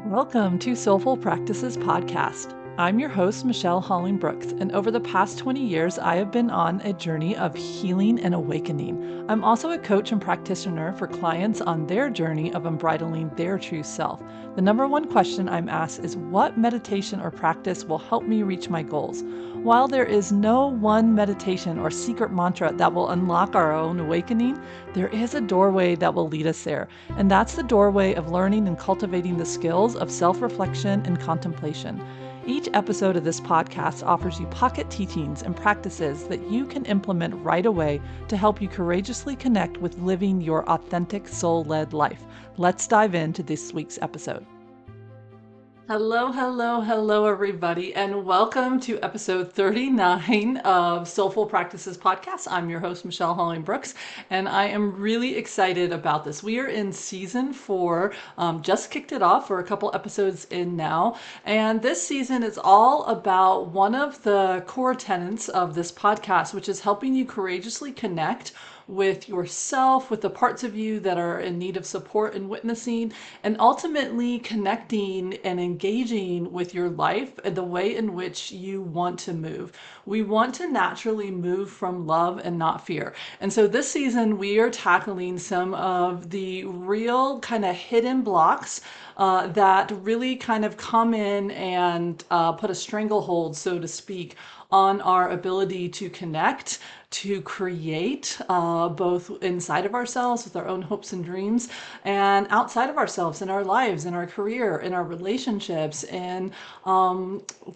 Welcome to Soulful Practices Podcast. I'm your host, Michelle Holling-Brooks, and over the past 20 years, I have been on a journey of healing and awakening. I'm also a coach and practitioner for clients on their journey of unbridling their true self. The number one question I'm asked is, what meditation or practice will help me reach my goals? While there is no one meditation or secret mantra that will unlock our own awakening, there is a doorway that will lead us there. And that's the doorway of learning and cultivating the skills of self-reflection and contemplation. Each episode of this podcast offers you pocket teachings and practices that you can implement right away to help you courageously connect with living your authentic soul-led life. Let's dive into this week's episode. Hello, everybody, and welcome to episode 39 of Soulful Practices Podcast. I'm your host, Michelle Holling-Brooks, and I am really excited about this. We are in season 4, just kicked it off. We're a couple episodes in now, and this season is all about one of the core tenets of this podcast, which is helping you courageously connect with yourself, with the parts of you that are in need of support and witnessing, and ultimately connecting and engaging with your life and the way in which you want to move. We want to naturally move from love and not fear. And so this season, we are tackling some of the real kind of hidden blocks that really kind of come in and put a stranglehold, so to speak, on our ability to connect, to create, both inside of ourselves with our own hopes and dreams, and outside of ourselves in our lives, in our career, in our relationships, and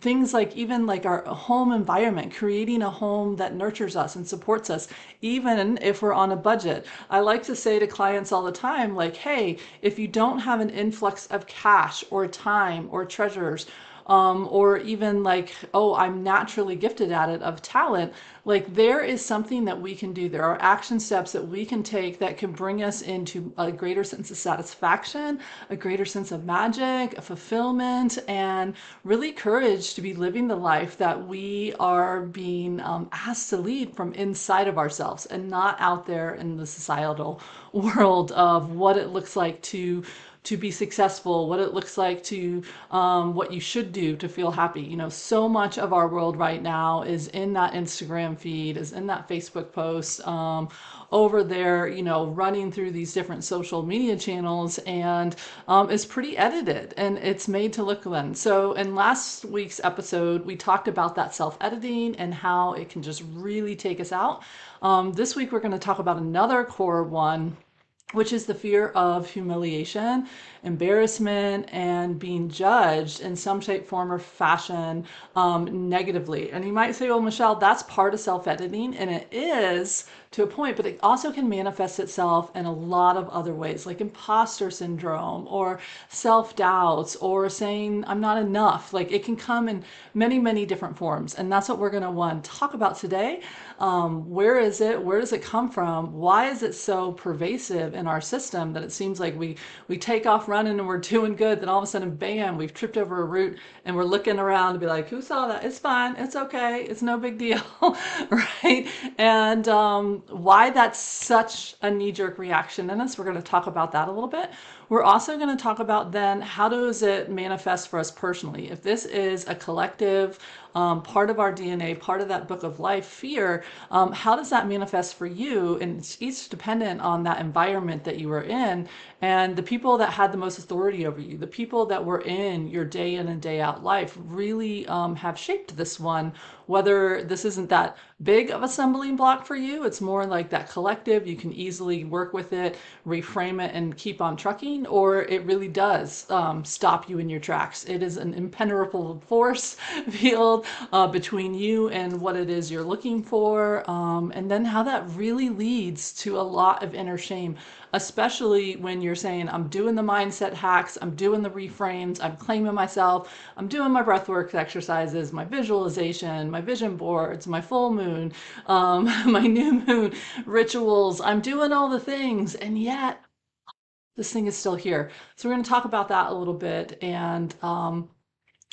things like even like our home environment, creating a home that nurtures us and supports us, even if we're on a budget. I like to say to clients all the time, like, hey, if you don't have an influx of cash or time or treasures, or even like, oh, I'm naturally gifted at it, of talent, like there is something that we can do. There are action steps that we can take that can bring us into a greater sense of satisfaction, a greater sense of magic, a fulfillment, and really courage to be living the life that we are being asked to lead from inside of ourselves and not out there in the societal world of what it looks like to be successful, what it looks like to what you should do to feel happy. You know, so much of our world right now is in that Instagram feed, is in that Facebook post, over there, you know, running through these different social media channels, and is pretty edited and it's made to look good. So in last week's episode, we talked about that self-editing and how it can just really take us out. This week, we're going to talk about another core one, which is the fear of humiliation, embarrassment, and being judged in some shape, form, or fashion negatively. And you might say, well, Michelle, that's part of self-editing, and it is to a point, but it also can manifest itself in a lot of other ways, like imposter syndrome or self-doubts or saying I'm not enough. Like it can come in many, many different forms. And that's what we're going to want to talk about today. Where is it? Where does it come from? Why is it so pervasive in our system that it seems like we take off running and we're doing good, then all of a sudden, bam, we've tripped over a root and we're looking around to be like, who saw that? It's fine. It's okay. It's no big deal. Right? And why that's such a knee-jerk reaction in us. We're going to talk about that a little bit. We're also going to talk about then how does it manifest for us personally? If this is a collective part of our DNA, part of that book of life, fear, how does that manifest for you? And it's each dependent on that environment that you were in and the people that had the most authority over you, the people that were in your day in and day out life really have shaped this one. Whether this isn't that big of a stumbling block for you, it's more like that collective, you can easily work with it, reframe it, and keep on trucking, or it really does stop you in your tracks. It is an impenetrable force field between you and what it is you're looking for, and then how that really leads to a lot of inner shame, especially when you're saying, I'm doing the mindset hacks, I'm doing the reframes, I'm claiming myself, I'm doing my breathwork exercises, my visualization, my vision boards, my full moon, my new moon rituals, I'm doing all the things, and yet this thing is still here. So we're going to talk about that a little bit, and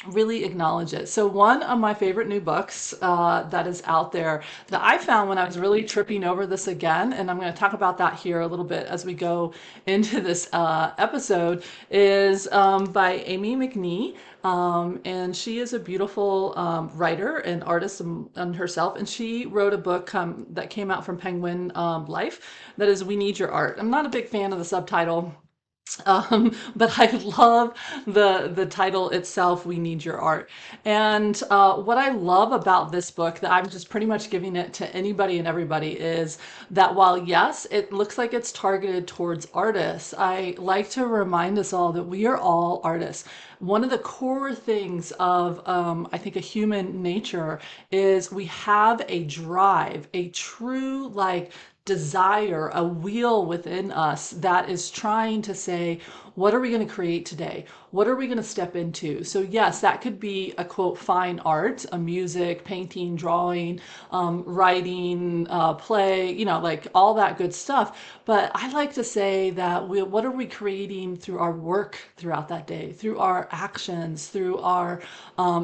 really acknowledge it. So one of my favorite new books that is out there that I found when I was really tripping over this again, and I'm going to talk about that here a little bit as we go into this episode, is by Amie McNee. And she is a beautiful writer and artist and herself. And she wrote a book that came out from Penguin Life that is We Need Your Art. I'm not a big fan of the subtitle, but I love the title itself, We Need Your Art. And what I love about this book, that I'm just pretty much giving it to anybody and everybody, is that while yes, it looks like it's targeted towards artists, I like to remind us all that we are all artists. One of the core things of, I think, a human nature is we have a drive, a true, like, desire, a wheel within us that is trying to say, what are we going to create today? What are we going to step into? So yes, that could be a quote fine art, a music, painting, drawing, writing, play, like all that good stuff. But I like to say that what are we creating through our work throughout that day, through our actions, through our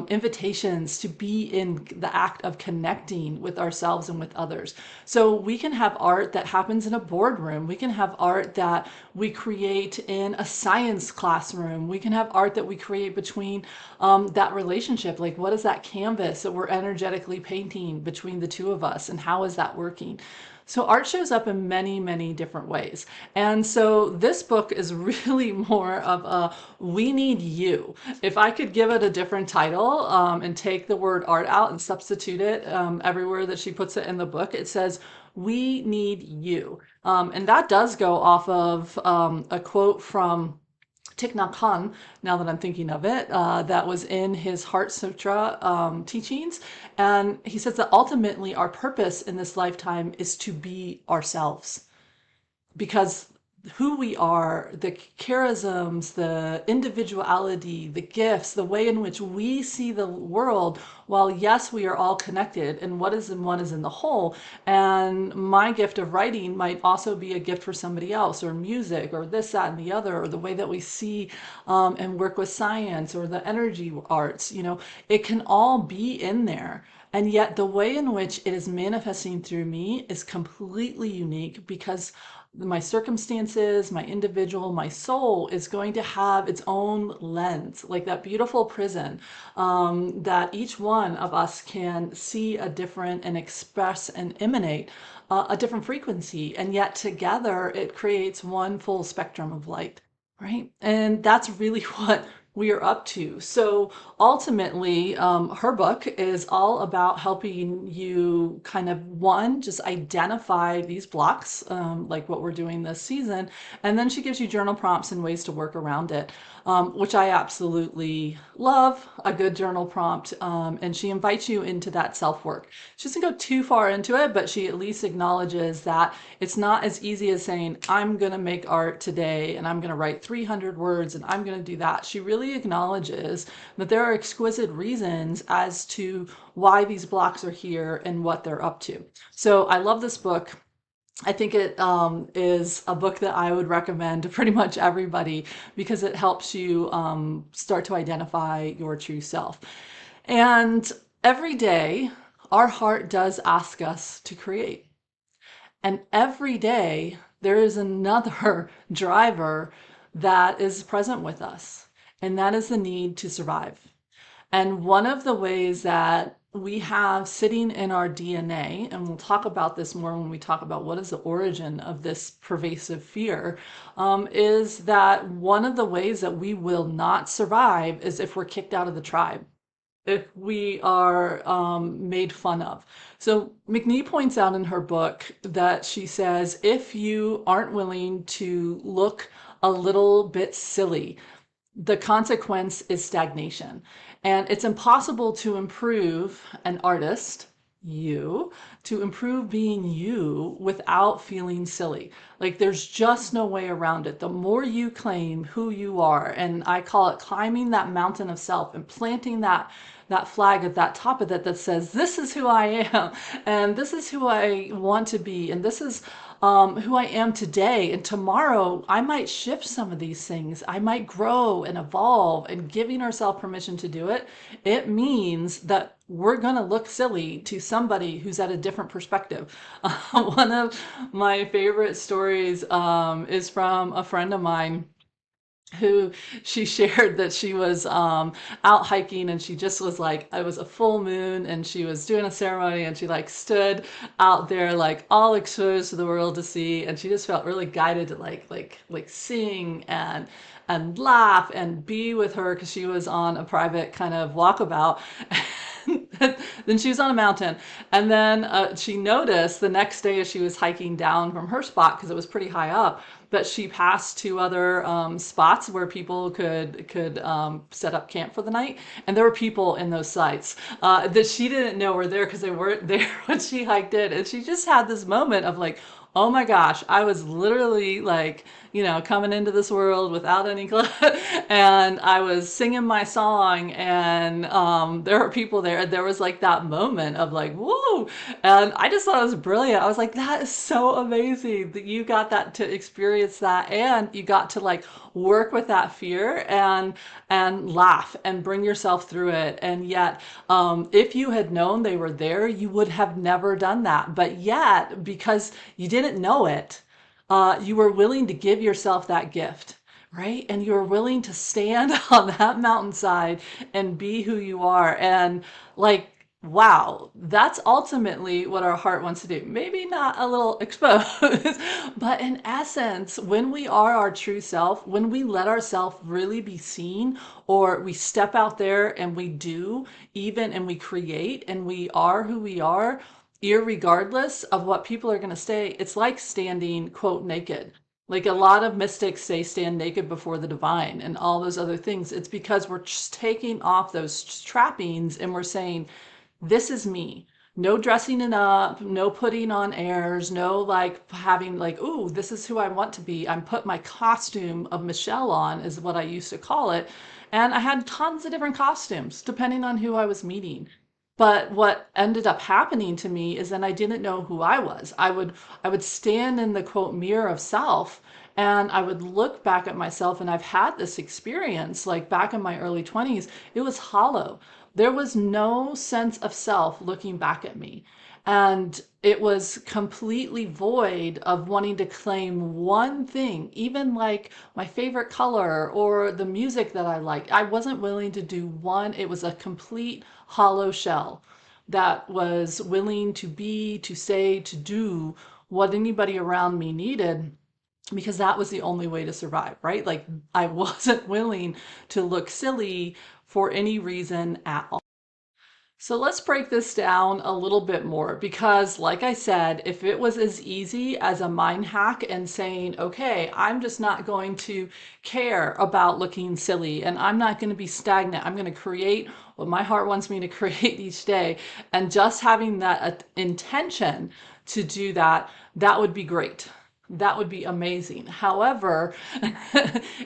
invitations to be in the act of connecting with ourselves and with others. So we can have art that happens in a boardroom. We can have art that we create in a science classroom. We can have art that we create between that relationship. Like, what is that canvas that we're energetically painting between the two of us, and how is that working? So art shows up in many, many different ways. And so this book is really more of a we need you. If I could give it a different title and take the word art out and substitute it everywhere that she puts it in the book, it says, we need you. And that does go off of a quote from Thich Nhat Hanh, now that I'm thinking of it, that was in his Heart Sutra teachings. And he says that ultimately our purpose in this lifetime is to be ourselves, because who we are, the charisms, the individuality, the gifts, the way in which we see the world, while yes, we are all connected, and what is in one is in the whole. And my gift of writing might also be a gift for somebody else, or music, or this, that, and the other, or the way that we see and work with science, or the energy arts. It can all be in there. And yet the way in which it is manifesting through me is completely unique, because my circumstances, my individual, my soul is going to have its own lens, like that beautiful prism, that each one of us can see a different and express and emanate a different frequency. And yet together it creates one full spectrum of light, right? And that's really what we are up to. So ultimately, her book is all about helping you kind of, one, just identify these blocks, like what we're doing this season. And then she gives you journal prompts and ways to work around it, which I absolutely love, a good journal prompt. And she invites you into that self-work. She doesn't go too far into it, but she at least acknowledges that it's not as easy as saying, I'm going to make art today and I'm going to write 300 words and I'm going to do that. She really acknowledges that there are exquisite reasons as to why these blocks are here and what they're up to. So I love this book. I think it is a book that I would recommend to pretty much everybody, because it helps you start to identify your true self. And every day, our heart does ask us to create. And every day, there is another driver that is present with us, and that is the need to survive. And one of the ways that we have sitting in our DNA, and we'll talk about this more when we talk about what is the origin of this pervasive fear, is that one of the ways that we will not survive is if we're kicked out of the tribe, if we are made fun of. So McNee points out in her book that she says, if you aren't willing to look a little bit silly, the consequence is stagnation. And it's impossible to improve an artist, you, to improve being you without feeling silly. Like, there's just no way around it. The more you claim who you are, and I call it climbing that mountain of self and planting that flag at that top of it that says, this is who I am, and this is who I want to be, and this is who I am today. And tomorrow, I might shift some of these things. I might grow and evolve, and giving ourselves permission to do it, it means that we're going to look silly to somebody who's at a different perspective. One of my favorite stories is from a friend of mine who she shared that she was out hiking, and she just was like, it was a full moon and she was doing a ceremony, and she like stood out there like all exposed to the world to see, and she just felt really guided to like sing and laugh and be with her, because she was on a private kind of walkabout. Then she was on a mountain, and then she noticed the next day as she was hiking down from her spot, because it was pretty high up, that she passed two other spots where people could set up camp for the night, and there were people in those sites that she didn't know were there because they weren't there when she hiked in, and she just had this moment of like, oh my gosh, I was literally like, coming into this world without any clothes, and I was singing my song, and there were people there, and there was like that moment of like, whoa, and I just thought it was brilliant. I was like, that is so amazing that you got that to experience that, and you got to like work with that fear and laugh and bring yourself through it. And yet, if you had known they were there, you would have never done that. But yet, because you didn't know it, you were willing to give yourself that gift, right? And you're willing to stand on that mountainside and be who you are. And like, wow, that's ultimately what our heart wants to do. Maybe not a little exposed, but in essence, when we are our true self, when we let ourselves really be seen, or we step out there and we do, even, and we create, and we are who we are, irregardless of what people are going to say, it's like standing, quote, naked. Like a lot of mystics say, stand naked before the divine and all those other things. It's because we're just taking off those trappings and we're saying, this is me. No dressing it up, no putting on airs, no like having like, ooh, this is who I want to be. I'm put my costume of Michelle on, is what I used to call it. And I had tons of different costumes depending on who I was meeting. But what ended up happening to me is then I didn't know who I was. I would stand in the quote mirror of self, and I would look back at myself, and I've had this experience like back in my early 20s. It was hollow. There was no sense of self looking back at me. And it was completely void of wanting to claim one thing, even like my favorite color or the music that I liked. I wasn't willing to do one. It was a complete hollow shell that was willing to be, to say, to do what anybody around me needed, because that was the only way to survive, right? Like I wasn't willing to look silly for any reason at all. So let's break this down a little bit more, because like I said, if it was as easy as a mind hack and saying, okay, I'm just not going to care about looking silly, and I'm not going to be stagnant. I'm going to create what my heart wants me to create each day. And just having that intention to do that, that would be great. That would be amazing. However,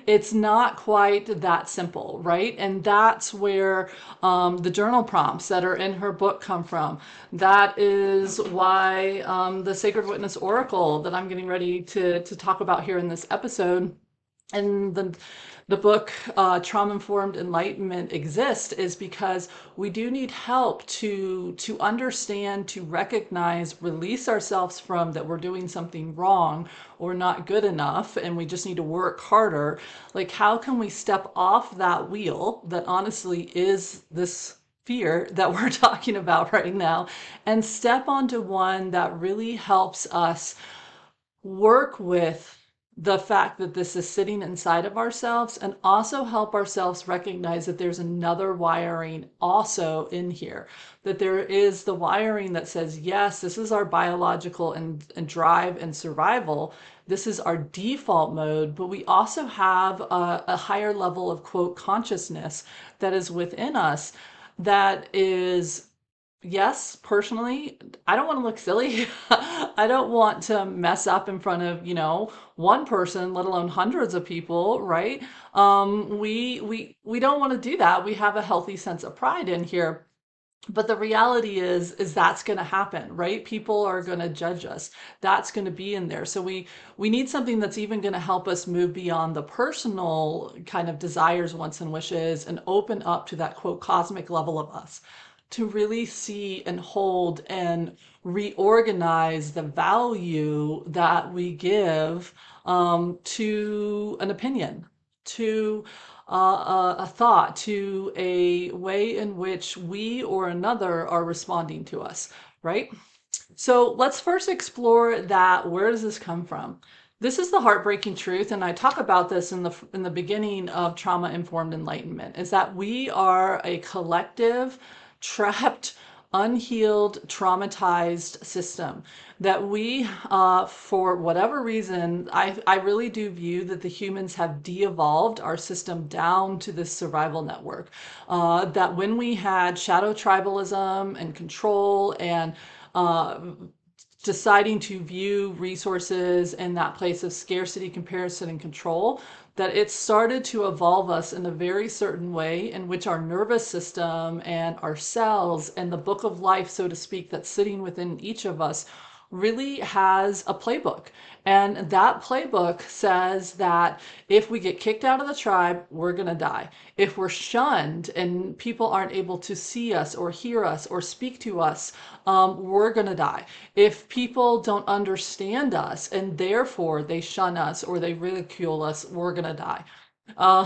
it's not quite that simple, right? And that's where the journal prompts that are in her book come from. That is why the Sacred Witness Oracle that I'm getting ready to talk about here in this episode, and the book Trauma Informed Enlightenment exists, is because we do need help to understand, to recognize, release ourselves from that we're doing something wrong or not good enough, and we just need to work harder. Like, how can we step off that wheel that honestly is this fear that we're talking about right now, and step onto one that really helps us work with the fact that this is sitting inside of ourselves, and also help ourselves recognize that there's another wiring also in here, that there is the wiring that says, yes, this is our biological and drive and survival. This is our default mode, but we also have a higher level of quote consciousness that is within us, that is, yes, personally, I don't want to look silly. I don't want to mess up in front of, one person, let alone hundreds of people, right? We don't want to do that. We have a healthy sense of pride in here. But the reality is that's going to happen, right? People are going to judge us. That's going to be in there. So we need something that's even going to help us move beyond the personal kind of desires, wants, and wishes, and open up to that quote cosmic level of us to really see and hold and reorganize the value that we give to an opinion, to a thought, to a way in which we or another are responding to us, right? So let's first explore that. Where does this come from? This is the heartbreaking truth, and I talk about this in the beginning of trauma informed enlightenment, is that we are a collective, trapped, unhealed, traumatized system that we, for whatever reason, I really do view that the humans have de-evolved our system down to this survival network. That when we had shadow tribalism and control and uh, deciding to view resources in that place of scarcity, comparison, and control, that it started to evolve us in a very certain way in which our nervous system and our cells and the book of life, so to speak, that's sitting within each of us really has a playbook. And that playbook says that if we get kicked out of the tribe, we're going to die. If we're shunned and people aren't able to see us or hear us or speak to us, we're going to die. If people don't understand us and therefore they shun us or they ridicule us, we're going to die. Uh,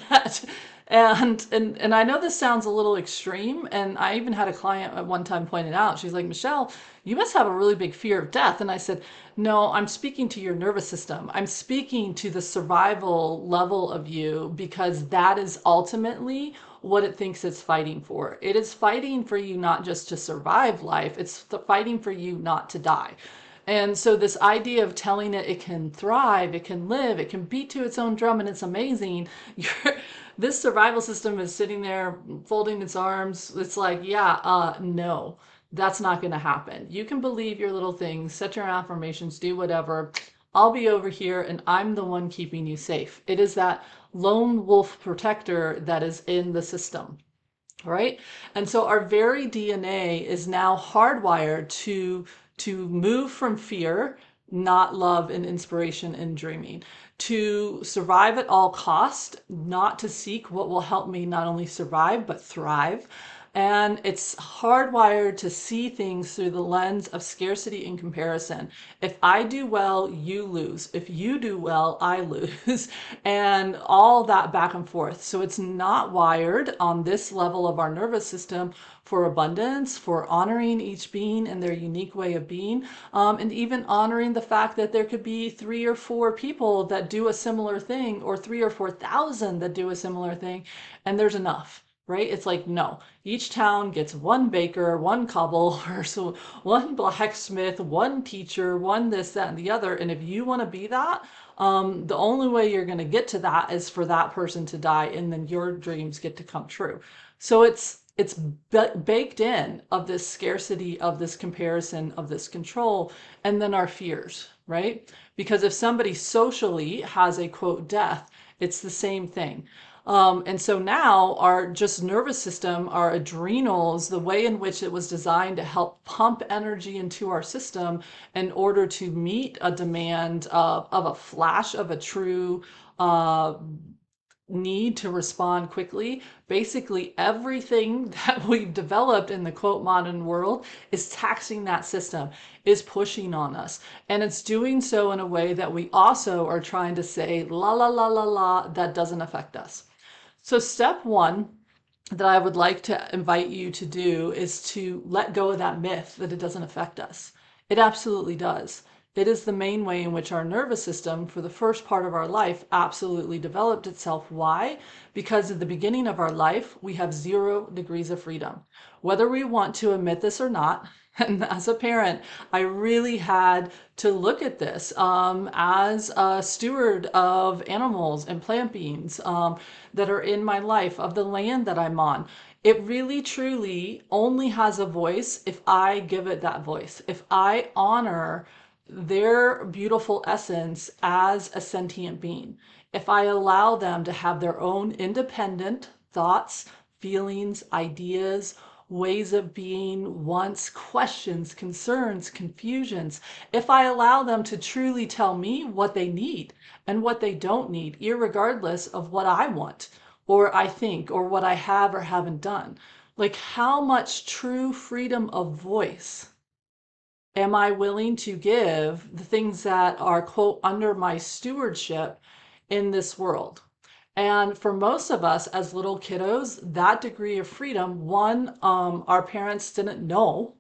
that and I know this sounds a little extreme, and I even had a client at one time point it out. She's like, Michelle, you must have a really big fear of death. And I said, no, I'm speaking to your nervous system. I'm speaking to the survival level of you because that is ultimately what it thinks it's fighting for. It is fighting for you not just to survive life, it's fighting for you not to die. And so this idea of telling it it can thrive, it can live, it can beat to its own drum, and it's amazing. This survival system is sitting there folding its arms. It's like, yeah, no, that's not going to happen. You can believe your little things, set your affirmations, do whatever. I'll be over here and I'm the one keeping you safe. It is that lone wolf protector that is in the system. Right? And so our very DNA is now hardwired to move from fear, not love and inspiration and dreaming, to survive at all cost, not to seek what will help me not only survive but thrive. And it's hardwired to see things through the lens of scarcity and comparison. If I do well, you lose. If you do well, I lose. And all that back and forth. So it's not wired on this level of our nervous system for abundance, for honoring each being and their unique way of being, and even honoring the fact that there could be 3 or 4 people that do a similar thing, or 3 or 4 thousand that do a similar thing, and there's enough. Right? It's like, no, each town gets one baker, one cobbler, so one blacksmith, one teacher, one this, that, and the other. And if you want to be that, the only way you're going to get to that is for that person to die, and then your dreams get to come true. So it's baked in of this scarcity, of this comparison, of this control, and then our fears, right? Because if somebody socially has a quote death, it's the same thing. And so now our just nervous system, our adrenals, the way in which it was designed to help pump energy into our system in order to meet a demand of a flash of a true uh, need to respond quickly. Basically, everything that we've developed in the quote modern world is taxing that system, is pushing on us. And it's doing so in a way that we also are trying to say, la, la, la, la, la, that doesn't affect us. So, step one that I would like to invite you to do is to let go of that myth that it doesn't affect us. It absolutely does. It is the main way in which our nervous system, for the first part of our life, absolutely developed itself. Why? Because at the beginning of our life, we have 0 degrees of freedom. Whether we want to admit this or not, and as a parent, I really had to look at this as a steward of animals and plant beings that are in my life, of the land that I'm on. It really truly only has a voice if I give it that voice, if I honor their beautiful essence as a sentient being, if I allow them to have their own independent thoughts, feelings, ideas, ways of being, wants, questions, concerns, confusions, if I allow them to truly tell me what they need and what they don't need, irregardless of what I want or I think or what I have or haven't done. Like, how much true freedom of voice am I willing to give the things that are, quote, under my stewardship in this world? And for most of us as little kiddos, that degree of freedom, one, our parents didn't know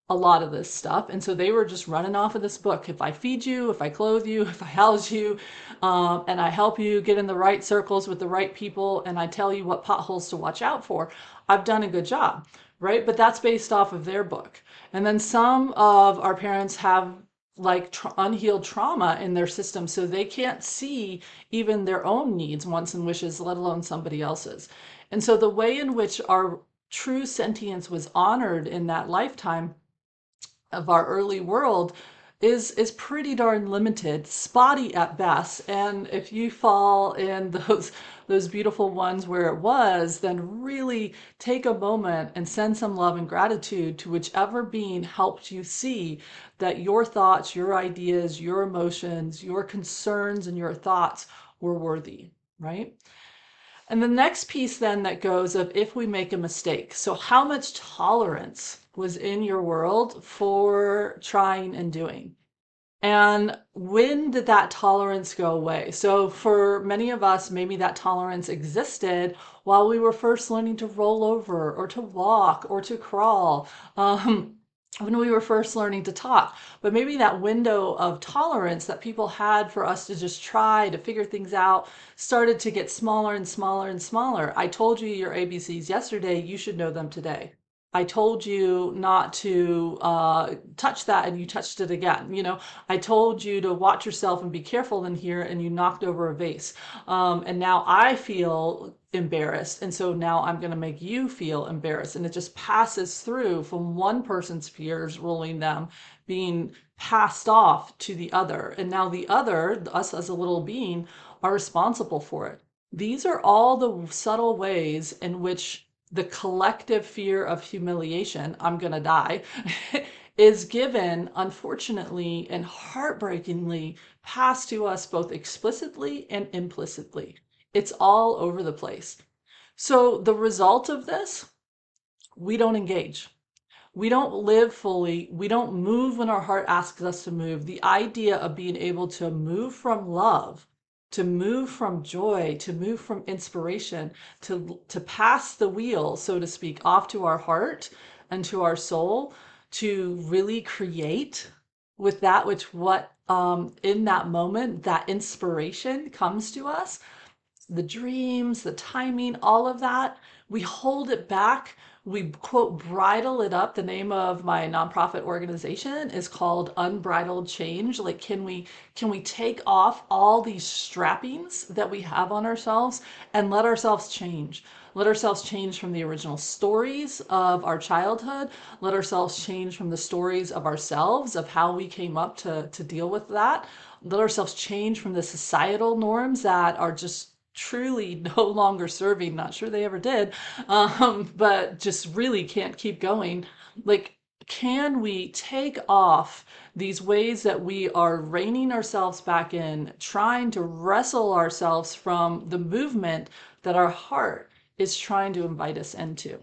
a lot of this stuff. And so they were just running off of this book. If I feed you, if I clothe you, if I house you, and I help you get in the right circles with the right people, and I tell you what potholes to watch out for, I've done a good job, right? But that's based off of their book. And then some of our parents have like unhealed trauma in their system, so they can't see even their own needs, wants, and wishes, let alone somebody else's. And so the way in which our true sentience was honored in that lifetime of our early world is pretty darn limited, spotty at best. And if you fall in those beautiful ones where it was, then really take a moment and send some love and gratitude to whichever being helped you see that your thoughts, your ideas, your emotions, your concerns, and your thoughts were worthy, right? And the next piece then that goes of if we make a mistake. So how much tolerance was in your world for trying and doing? And when did that tolerance go away? So for many of us, maybe that tolerance existed while we were first learning to roll over or to walk or to crawl. When we were first learning to talk. But maybe that window of tolerance that people had for us to just try to figure things out started to get smaller and smaller and smaller. I told you your ABCs yesterday, you should know them today. I told you not to touch that and you touched it again. You know, I told you to watch yourself and be careful in here and you knocked over a vase. And now I feel embarrassed. And so now I'm going to make you feel embarrassed. And it just passes through from one person's fears, ruling them, being passed off to the other. And now the other, us as a little being, are responsible for it. These are all the subtle ways in which the collective fear of humiliation, I'm going to die, is given, unfortunately and heartbreakingly, passed to us both explicitly and implicitly. It's all over the place. So the result of this, we don't engage. We don't live fully. We don't move when our heart asks us to move. The idea of being able to move from love, to move from joy, to move from inspiration, to pass the wheel, so to speak, off to our heart and to our soul, to really create with that which what in that moment, that inspiration comes to us, the dreams, the timing, all of that, we hold it back. We quote bridle it up. The name of my nonprofit organization is called Unbridled Change. Like, can we take off all these strappings that we have on ourselves and let ourselves change? Let ourselves change from the original stories of our childhood. Let ourselves change from the stories of ourselves, of how we came up to deal with that. Let ourselves change from the societal norms that are just truly no longer serving. Not sure they ever did, but just really can't keep going. Like, can we take off these ways that we are reining ourselves back in, trying to wrestle ourselves from the movement that our heart is trying to invite us into?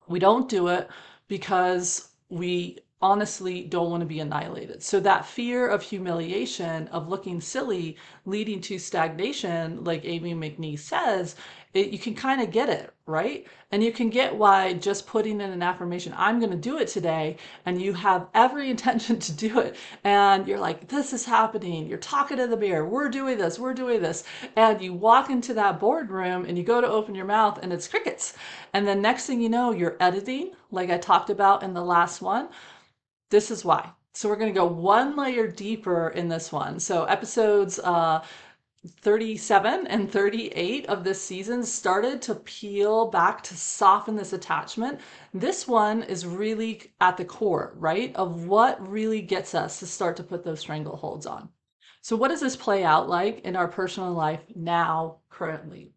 We don't do it because we honestly don't want to be annihilated. So that fear of humiliation, of looking silly, leading to stagnation, like Amie McNee says, you can kind of get it, right? And you can get why just putting in an affirmation, I'm going to do it today, and you have every intention to do it. And you're like, this is happening. You're talking to the mirror. We're doing this. We're doing this. And you walk into that boardroom and you go to open your mouth and it's crickets. And then next thing you know, you're editing, like I talked about in the last one. This is why. So we're going to go one layer deeper in this one. So episodes 37 and 38 of this season started to peel back to soften this attachment. This one is really at the core, right, of what really gets us to start to put those strangleholds on. So what does this play out like in our personal life now, currently?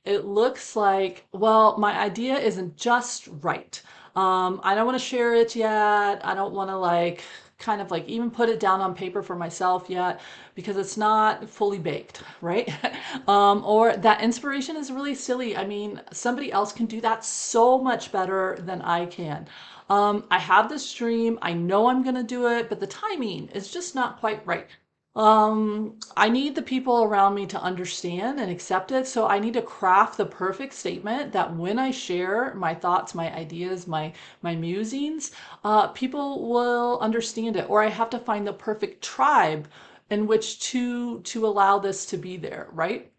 It looks like, well, my idea isn't just right. I don't want to share it yet. I don't want to like kind of like even put it down on paper for myself yet because it's not fully baked, right? Or that inspiration is really silly. I mean, somebody else can do that so much better than I can. I have this dream. I know I'm going to do it, but the timing is just not quite right. I need the people around me to understand and accept it. So I need to craft the perfect statement that when I share my thoughts, my ideas, my musings, people will understand it. Or I have to find the perfect tribe in which to allow this to be there, right?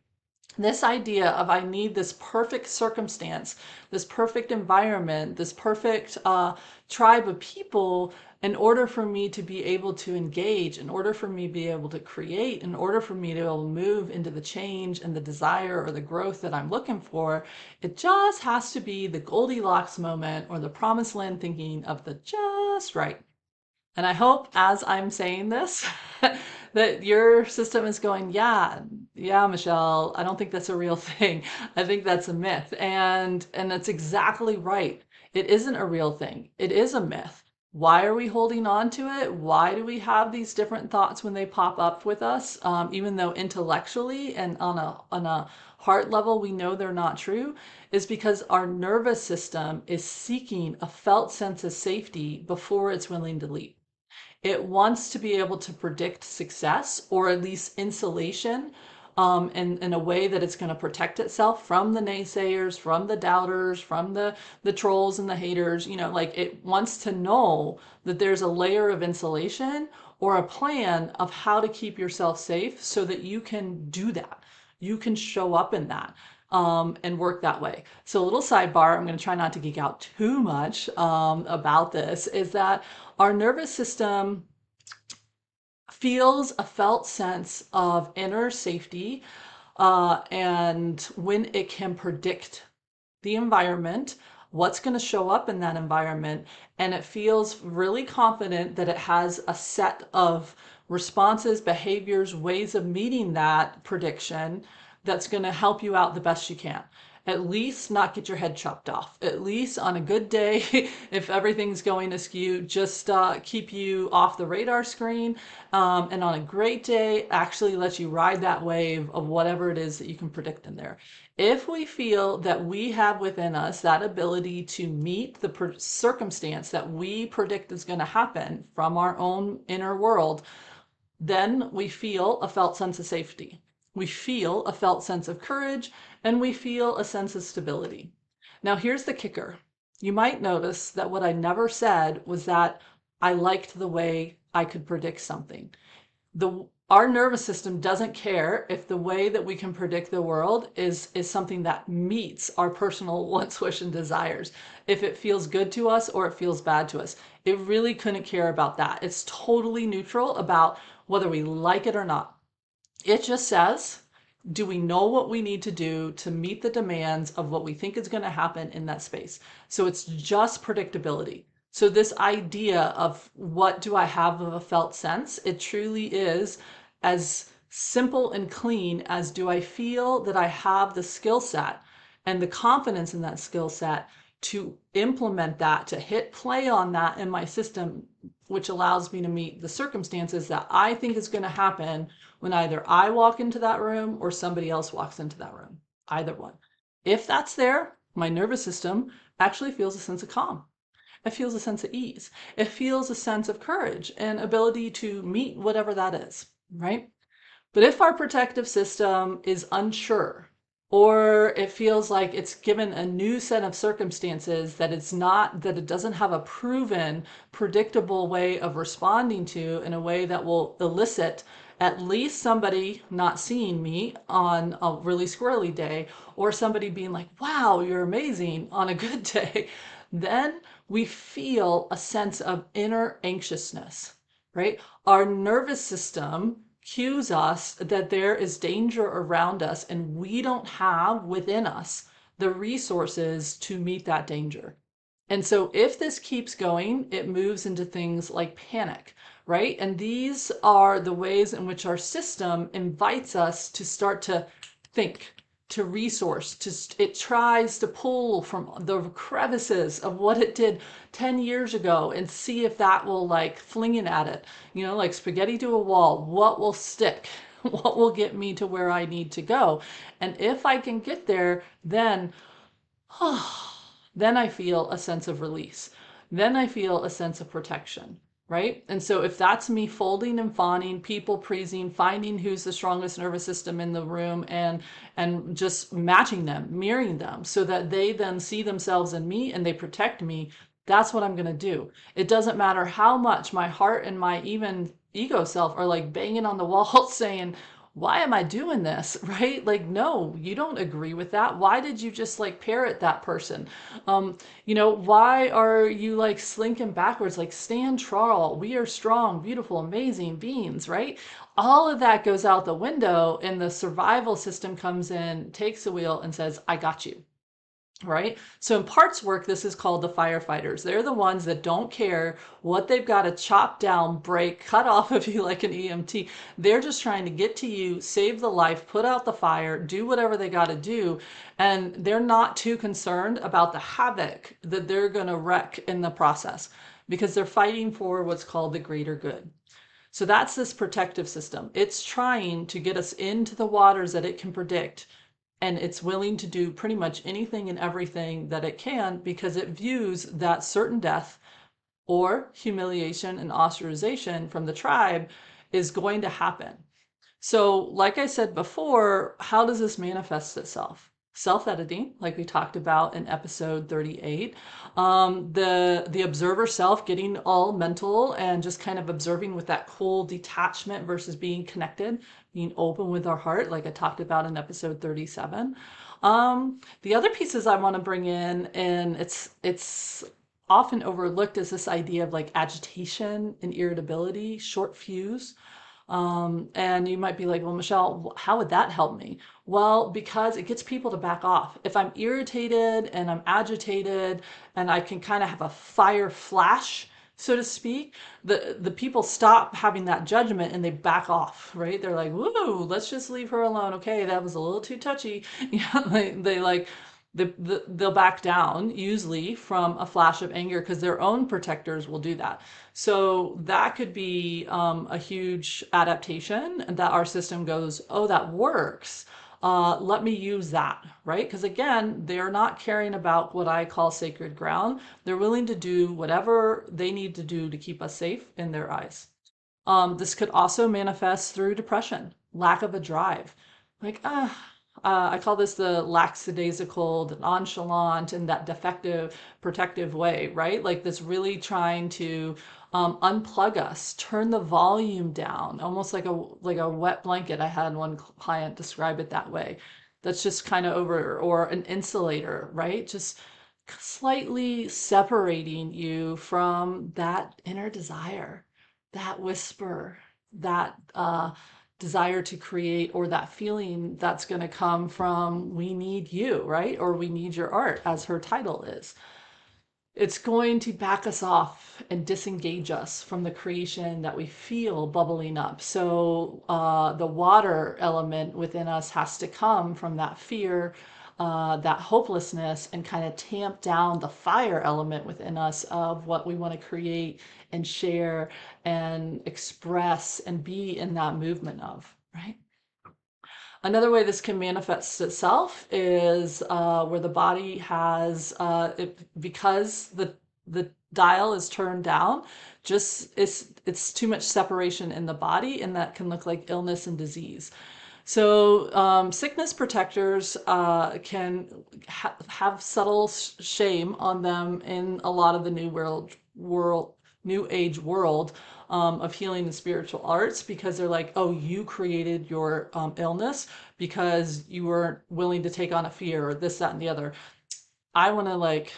This idea of I need this perfect circumstance, this perfect environment, this perfect tribe of people in order for me to be able to engage, in order for me to be able to create, in order for me to be able to move into the change and the desire or the growth that I'm looking for. It just has to be the Goldilocks moment or the promised land thinking of the just right. And I hope as I'm saying this, that your system is going, yeah, Michelle, I don't think that's a real thing. I think that's a myth. And that's exactly right. It isn't a real thing. It is a myth. Why are we holding on to it? Why do we have these different thoughts when they pop up with us, even though intellectually and on a heart level we know they're not true? Is because our nervous system is seeking a felt sense of safety before it's willing to leap. It wants to be able to predict success or at least insulation in a way that it's going to protect itself from the naysayers, from the doubters, from the trolls and the haters. You know, like it wants to know that there's a layer of insulation or a plan of how to keep yourself safe so that you can do that. You can show up in that. And work that way. So a little sidebar, I'm going to try not to geek out too much about this, is that our nervous system feels a felt sense of inner safety and when it can predict the environment, what's going to show up in that environment, and it feels really confident that it has a set of responses, behaviors, ways of meeting that prediction that's going to help you out the best you can. At least not get your head chopped off. At least on a good day, if everything's going askew, just keep you off the radar screen. And on a great day, actually let you ride that wave of whatever it is that you can predict in there. If we feel that we have within us that ability to meet the circumstance that we predict is going to happen from our own inner world, then we feel a felt sense of safety. We feel a felt sense of courage, and we feel a sense of stability. Now, here's the kicker. You might notice that what I never said was that I liked the way I could predict something. Our nervous system doesn't care if the way that we can predict the world is something that meets our personal wants, wish, and desires. If it feels good to us or it feels bad to us, it really couldn't care about that. It's totally neutral about whether we like it or not. It just says, do we know what we need to do to meet the demands of what we think is going to happen in that space? So it's just predictability. So this idea of what do I have of a felt sense, it truly is as simple and clean as do I feel that I have the skill set and the confidence in that skill set to implement that, to hit play on that in my system, which allows me to meet the circumstances that I think is going to happen when either I walk into that room or somebody else walks into that room, either one. If that's there, my nervous system actually feels a sense of calm. It feels a sense of ease. It feels a sense of courage and ability to meet whatever that is, right? But if our protective system is unsure, or it feels like it's given a new set of circumstances that it doesn't have a proven, predictable way of responding to in a way that will elicit at least somebody not seeing me on a really squirrely day, or somebody being like, wow, you're amazing on a good day, then we feel a sense of inner anxiousness, right? Our nervous system cues us that there is danger around us and we don't have within us the resources to meet that danger. And so if this keeps going, it moves into things like panic, right? And these are the ways in which our system invites us to start to think, to resource, it tries to pull from the crevices of what it did 10 years ago and see if that will like fling it at it, like spaghetti to a wall. What will stick? What will get me to where I need to go? And if I can get there, then then I feel a sense of release. Then I feel a sense of protection, right? And so if that's me folding and fawning, people pleasing, finding who's the strongest nervous system in the room and just matching them, mirroring them so that they then see themselves in me and they protect me, that's what I'm going to do. It doesn't matter how much my heart and my even ego self are like banging on the wall saying, why am I doing this? Right? Like, no, you don't agree with that. Why did you just like parrot that person? Why are you like slinking backwards? Like, stand tall. We are strong, beautiful, amazing beings, right? All of that goes out the window, and the survival system comes in, takes the wheel, and says, I got you. Right? So in parts work, this is called the firefighters. They're the ones that don't care what they've got to chop down, break, cut off of you like an EMT. They're just trying to get to you, save the life, put out the fire, do whatever they got to do. And they're not too concerned about the havoc that they're going to wreak in the process because they're fighting for what's called the greater good. So that's this protective system. It's trying to get us into the waters that it can predict, and it's willing to do pretty much anything and everything that it can because it views that certain death or humiliation and ostracization from the tribe is going to happen. So, like I said before, how does this manifest itself? Self-editing, like we talked about in episode 38. The observer self getting all mental and just kind of observing with that cool detachment versus being connected, being open with our heart, like I talked about in episode 37. The other pieces I want to bring in, and it's often overlooked, is this idea of like agitation and irritability, short fuse. And you might be like, well, Michelle, how would that help me? Well, because it gets people to back off. If I'm irritated and I'm agitated and I can kind of have a fire flash, so to speak, the people stop having that judgment and they back off, right? They're like, woo, let's just leave her alone. Okay, that was a little too touchy. They like, they'll back down usually from a flash of anger because their own protectors will do that. So that could be a huge adaptation that our system goes, oh, that works. Let me use that, right? Because again, they're not caring about what I call sacred ground. They're willing to do whatever they need to do to keep us safe in their eyes. This could also manifest through depression, lack of a drive. Like, I call this the lackadaisical, the nonchalant, and that defective, protective way, right? Like this really trying to unplug us, turn the volume down, almost like a wet blanket. I had one client describe it that way. That's just kind of over, or an insulator, right? Just slightly separating you from that inner desire, that whisper, that desire to create, or that feeling that's going to come from we need you, right? Or we need your art, as her title is. It's going to back us off and disengage us from the creation that we feel bubbling up. So the water element within us has to come from that fear, that hopelessness, and kind of tamp down the fire element within us of what we want to create and share and express and be in that movement of, right? Another way this can manifest itself is where the body has, because the dial is turned down, just it's too much separation in the body, and that can look like illness and disease. So sickness protectors can have subtle shame on them in a lot of the new age world of healing and spiritual arts, because they're like, oh, you created your illness because you weren't willing to take on a fear or this, that, and the other. I want to like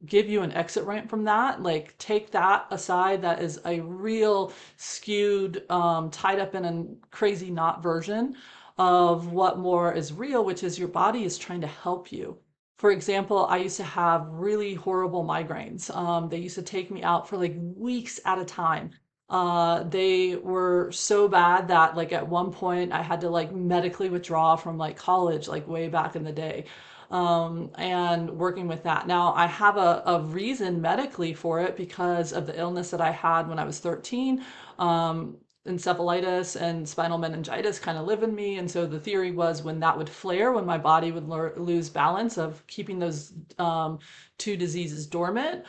give you an exit ramp from that. Like, take that aside. That is a real skewed, tied up in a crazy knot version of what more is real, which is your body is trying to help you. For example, I used to have really horrible migraines. They used to take me out for like weeks at a time. They were so bad that like at one point I had to like medically withdraw from like college, like way back in the day. And working with that. Now I have a reason medically for it because of the illness that I had when I was 13. Encephalitis and spinal meningitis kind of live in me. And so the theory was when that would flare, when my body would lose balance of keeping those two diseases dormant,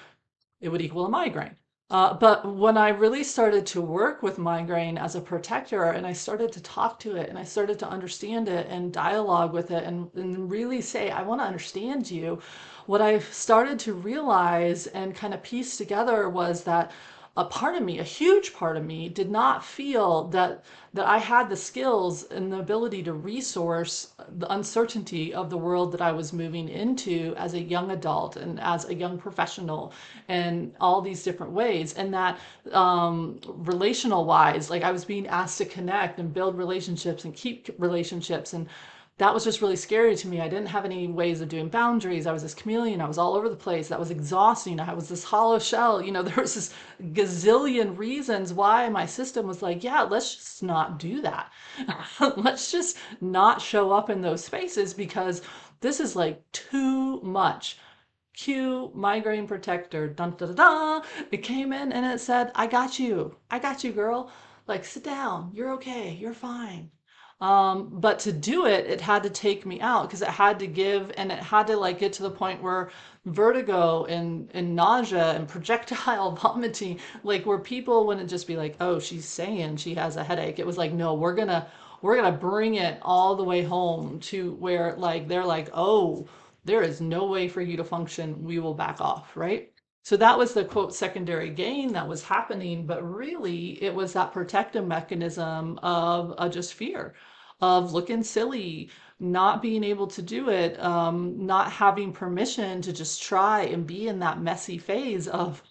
it would equal a migraine. But when I really started to work with migraine as a protector and I started to talk to it and I started to understand it and dialogue with it and really say, I want to understand you, what I started to realize and kind of piece together was that a part of me, a huge part of me, did not feel that I had the skills and the ability to resource the uncertainty of the world that I was moving into as a young adult and as a young professional and all these different ways. And that relational wise, like I was being asked to connect and build relationships and keep relationships, and that was just really scary to me. I didn't have any ways of doing boundaries. I was this chameleon. I was all over the place. That was exhausting. I was this hollow shell. You know, there was this gazillion reasons why my system was like, yeah, let's just not do that. Let's just not show up in those spaces because this is like too much. Cue migraine protector, dun da da da. It came in and it said, I got you. I got you, girl. Like, sit down. You're okay. You're fine. But to do it, it had to take me out because it had to give and it had to like get to the point where vertigo and nausea and projectile vomiting, like where people wouldn't just be like, oh, she's saying she has a headache. It was like, no, we're gonna bring it all the way home to where like they're like, oh, there is no way for you to function. We will back off, right? So that was the quote secondary gain that was happening, but really it was that protective mechanism of just fear, of looking silly, not being able to do it, not having permission to just try and be in that messy phase of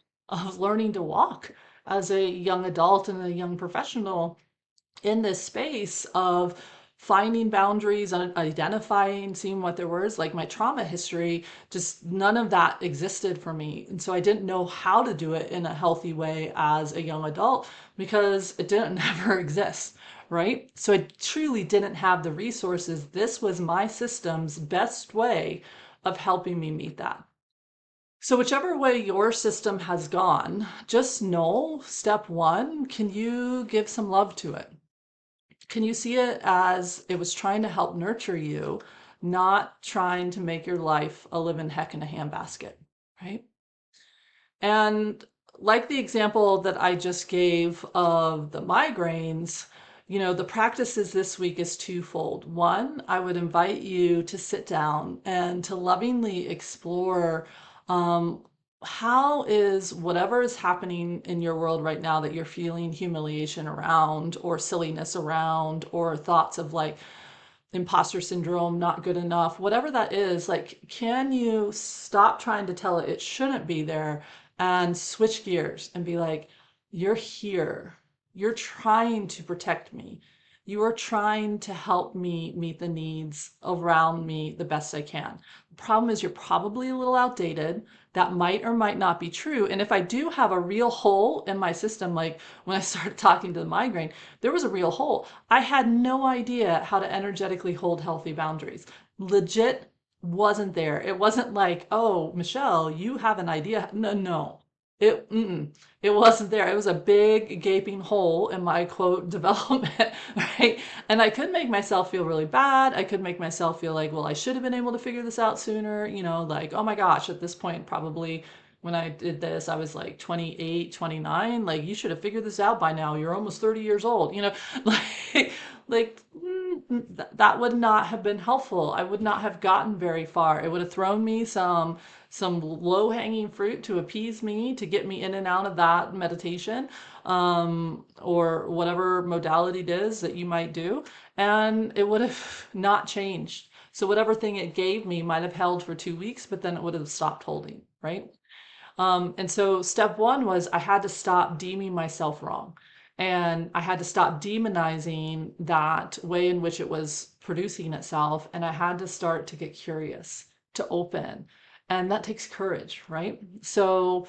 learning to walk as a young adult and a young professional in this space of finding boundaries and identifying, seeing what there was. Like my trauma history, just none of that existed for me. And so I didn't know how to do it in a healthy way as a young adult because it didn't never exist. Right. So I truly didn't have the resources. This was my system's best way of helping me meet that. So, whichever way your system has gone, just know step one, can you give some love to it? Can you see it as it was trying to help nurture you, not trying to make your life a living heck in a handbasket, right? And like the example that I just gave of the migraines, the practices this week is twofold. One, I would invite you to sit down and to lovingly explore um, how is whatever is happening in your world right now that you're feeling humiliation around or silliness around or thoughts of like imposter syndrome, not good enough, whatever that is, like, can you stop trying to tell it it shouldn't be there and switch gears and be like, you're here. You're trying to protect me. You are trying to help me meet the needs around me the best I can. The problem is you're probably a little outdated. That might or might not be true. And if I do have a real hole in my system, like when I started talking to the migraine, there was a real hole. I had no idea how to energetically hold healthy boundaries. Legit wasn't there. It wasn't like, oh, Michelle, you have an idea. No, no. It wasn't there. It was a big gaping hole in my quote development, right? And I could make myself feel really bad. I could make myself feel like, well, I should have been able to figure this out sooner, like, oh my gosh, at this point, probably when I did this, I was like 28, 29. Like, you should have figured this out by now. You're almost 30 years old, like, that would not have been helpful. I would not have gotten very far. It would have thrown me some low-hanging fruit to appease me, to get me in and out of that meditation, or whatever modality it is that you might do, and it would have not changed. So whatever thing it gave me might have held for 2 weeks, but then it would have stopped holding, right? And so step one was I had to stop deeming myself wrong. And I had to stop demonizing that way in which it was producing itself. And I had to start to get curious, to open. And that takes courage, right? So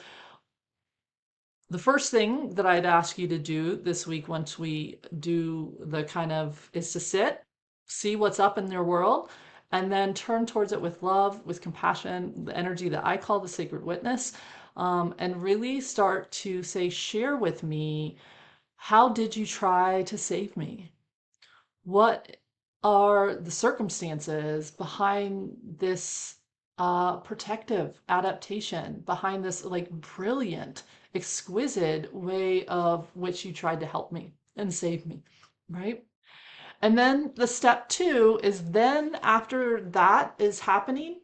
The first thing that I'd ask you to do this week, once we do the kind of, is to sit, see what's up in your world, and then turn towards it with love, with compassion, the energy that I call the sacred witness, and really start to say, share with me, how did you try to save me? What are the circumstances behind this protective adaptation, behind this like brilliant, exquisite way of which you tried to help me and save me, right? And then the step two is, then after that is happening,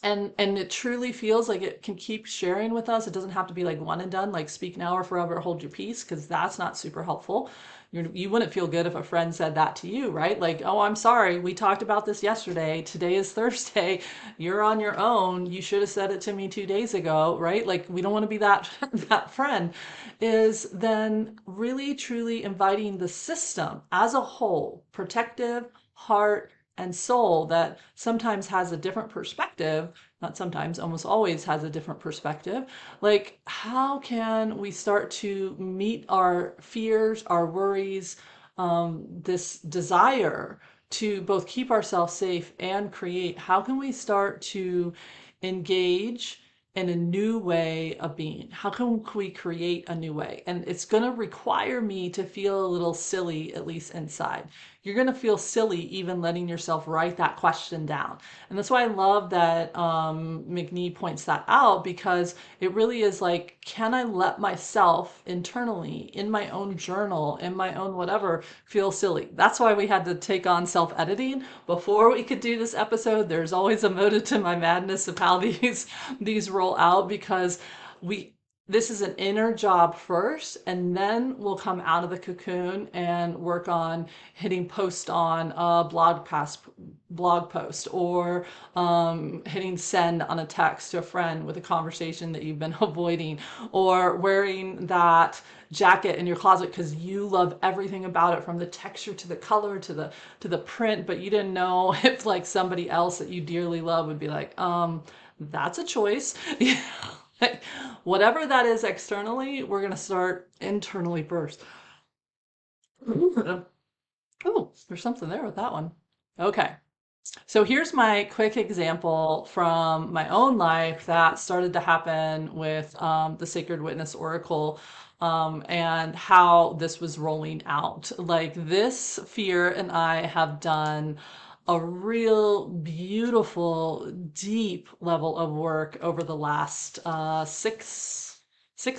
and it truly feels like it can keep sharing with us. It doesn't have to be like one and done, like speak now or forever hold your peace, because that's not super helpful. You wouldn't feel good if a friend said that to you, right? Like, oh, I'm sorry, we talked about this yesterday. Today is Thursday. You're on your own. You should have said it to me 2 days ago, right? Like, we don't want to be that that friend. Is then really truly inviting the system as a whole, protective heart and soul, that sometimes has a different perspective, not sometimes, almost always has a different perspective. Like, how can we start to meet our fears, our worries, this desire to both keep ourselves safe and create? How can we start to engage in a new way of being? How can we create a new way? And it's going to require me to feel a little silly, at least inside. You're going to feel silly even letting yourself write that question down. And that's why I love that McNee points that out, because it really is like, can I let myself internally, in my own journal, in my own whatever, feel silly? That's why we had to take on self-editing before we could do this episode. There's always a motive to my madness of how these roll out, because we this is an inner job first, and then we'll come out of the cocoon and work on hitting post on a blog post, or hitting send on a text to a friend with a conversation that you've been avoiding, or wearing that jacket in your closet because you love everything about it, from the texture to the color to the print, but you didn't know if like somebody else that you dearly love would be like, that's a choice. Like, whatever that is externally, we're going to start internally first. Oh, there's something there with that one. Okay. So here's my quick example from my own life that started to happen with the Sacred Witness Oracle, and how this was rolling out. Like, this fear and I have done a real beautiful, deep level of work over the last six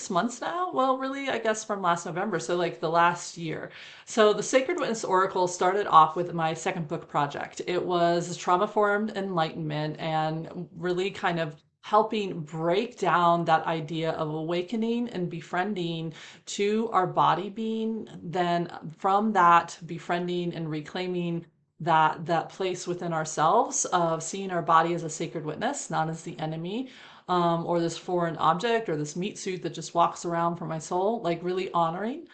months now. Well, really, I guess from last November, so like the last year. So the Sacred Witness Oracle started off with my second book project. It was trauma-formed enlightenment, and really kind of helping break down that idea of awakening and befriending to our body being, then from that befriending and reclaiming that place within ourselves of seeing our body as a sacred witness, not as the enemy, or this foreign object, or this meat suit that just walks around for my soul. Like, really honoring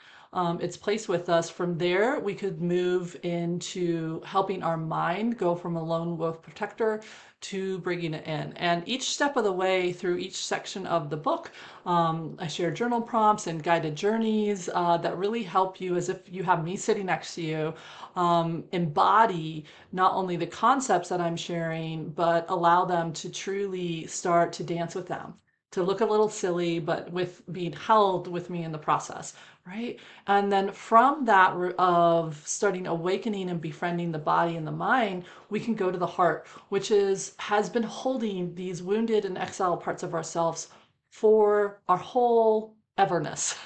its place with us. From there, we could move into helping our mind go from a lone wolf protector to bringing it in. And each step of the way through each section of the book, I share journal prompts and guided journeys that really help you, as if you have me sitting next to you, embody not only the concepts that I'm sharing, but allow them to truly start to dance with them, to look a little silly, but with being held with me in the process, right? And then from that of starting awakening and befriending the body and the mind, we can go to the heart, which has been holding these wounded and exiled parts of ourselves for our whole everness.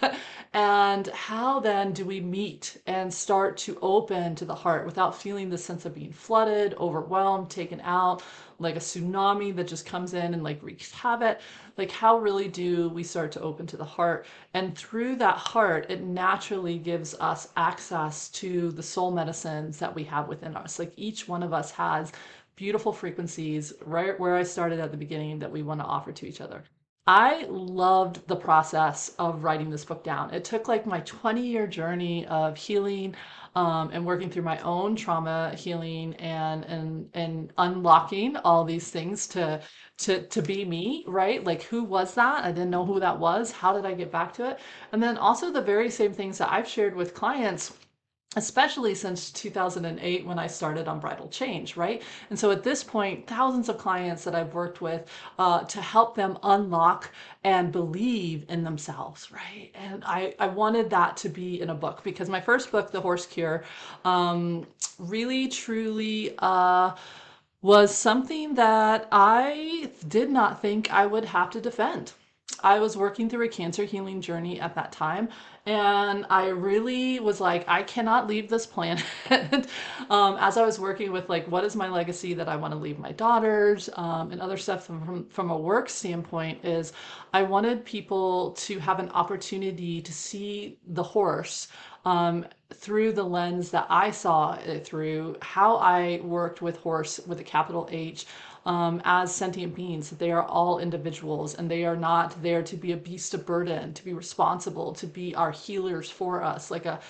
And how then do we meet and start to open to the heart without feeling the sense of being flooded, overwhelmed, taken out, like a tsunami that just comes in and like wreaks havoc? Like, how really do we start to open to the heart? And through that heart, it naturally gives us access to the soul medicines that we have within us. Like, each one of us has beautiful frequencies, right where I started at the beginning, that we want to offer to each other. I loved the process of writing this book down. It took like my 20-year journey of healing and working through my own trauma healing and unlocking all these things to be me, right? Like who was that? I didn't know who that was. How did I get back to it? And then also the very same things that I've shared with clients, especially since 2008 when I started Unbridled Change, right? And so at this point, thousands of clients that I've worked with to help them unlock and believe in themselves, right? And I wanted that to be in a book because my first book, The Horse Cure, really truly was something that I did not think I would have to defend. I was working through a cancer healing journey at that time, and I really was like, I cannot leave this planet. As I was working with like, what is my legacy that I want to leave my daughters, and other stuff from a work standpoint, is I wanted people to have an opportunity to see the horse through the lens that I saw it through, how I worked with horse with a capital H, as sentient beings, that they are all individuals and they are not there to be a beast of burden, to be responsible, to be our healers for us, like a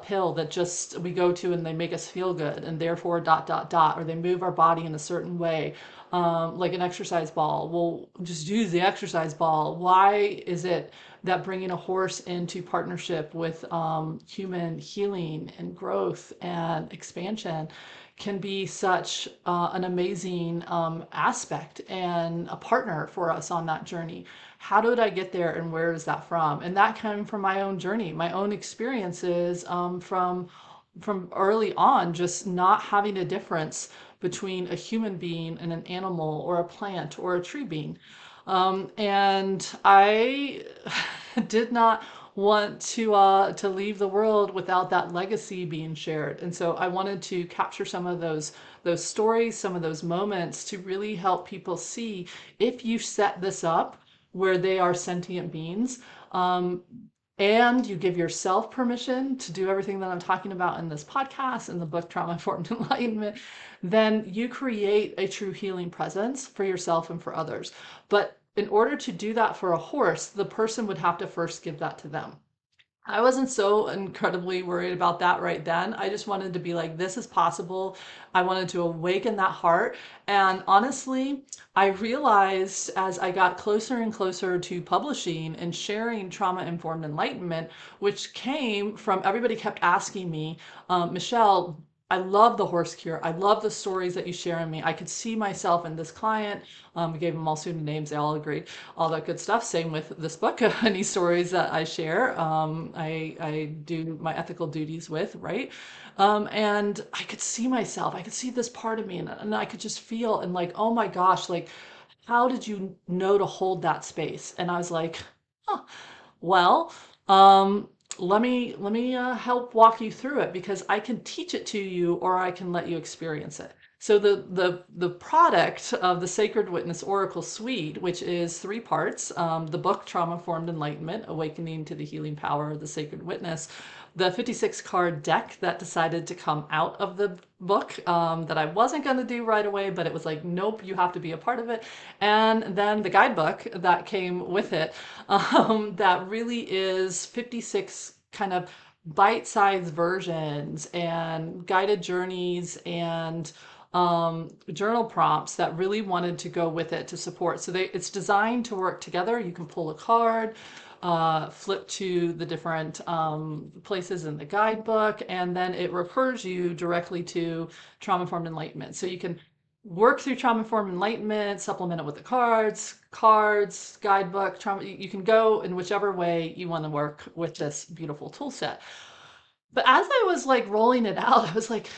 pill that just we go to and they make us feel good and therefore dot dot dot, or they move our body in a certain way, like an exercise ball. Well, just use the exercise ball. Why is it that bringing a horse into partnership with human healing and growth and expansion can be such an amazing aspect and a partner for us on that journey? How did I get there and where is that from? And that came from my own journey, my own experiences, from early on, just not having a difference between a human being and an animal or a plant or a tree being. And I did not want to leave the world without that legacy being shared. And so I wanted to capture some of those stories, some of those moments to really help people see, if you set this up where they are sentient beings, and you give yourself permission to do everything that I'm talking about in this podcast and the book Trauma Informed Enlightenment, then you create a true healing presence for yourself and for others. But in order to do that for a horse, the person would have to first give that to them. I wasn't so incredibly worried about that right then. I just wanted to be like, this is possible. I wanted to awaken that heart. And honestly, I realized as I got closer and closer to publishing and sharing Trauma Informed Enlightenment, which came from everybody kept asking me, Michelle, I love the horse cure. I love the stories that you share in me. I could see myself in this client. We gave them all pseudonyms. They all agreed, all that good stuff. Same with this book. Any stories that I share, I do my ethical duties with, right? And I could see myself. I could see this part of me, and I could just feel and like, oh my gosh, like, how did you know to hold that space? And I was like, huh, well, um, let me help walk you through it because I can teach it to you or I can let you experience it. So the product of the Sacred Witness Oracle Suite, which is three parts, the book Trauma Formed Enlightenment, Awakening to the Healing Power of the Sacred Witness, the 56 card deck that decided to come out of the book, that I wasn't going to do right away, but it was like, nope, you have to be a part of it. And then the guidebook that came with it, that really is 56 kind of bite-sized versions and guided journeys and journal prompts that really wanted to go with it to support. So it's designed to work together. You can pull a card, flip to the different places in the guidebook, and then it refers you directly to Trauma-Informed Enlightenment. So you can work through Trauma-Informed Enlightenment, supplement it with the cards, guidebook, trauma. You can go in whichever way you want to work with this beautiful tool set. But as I was like rolling it out, I was like,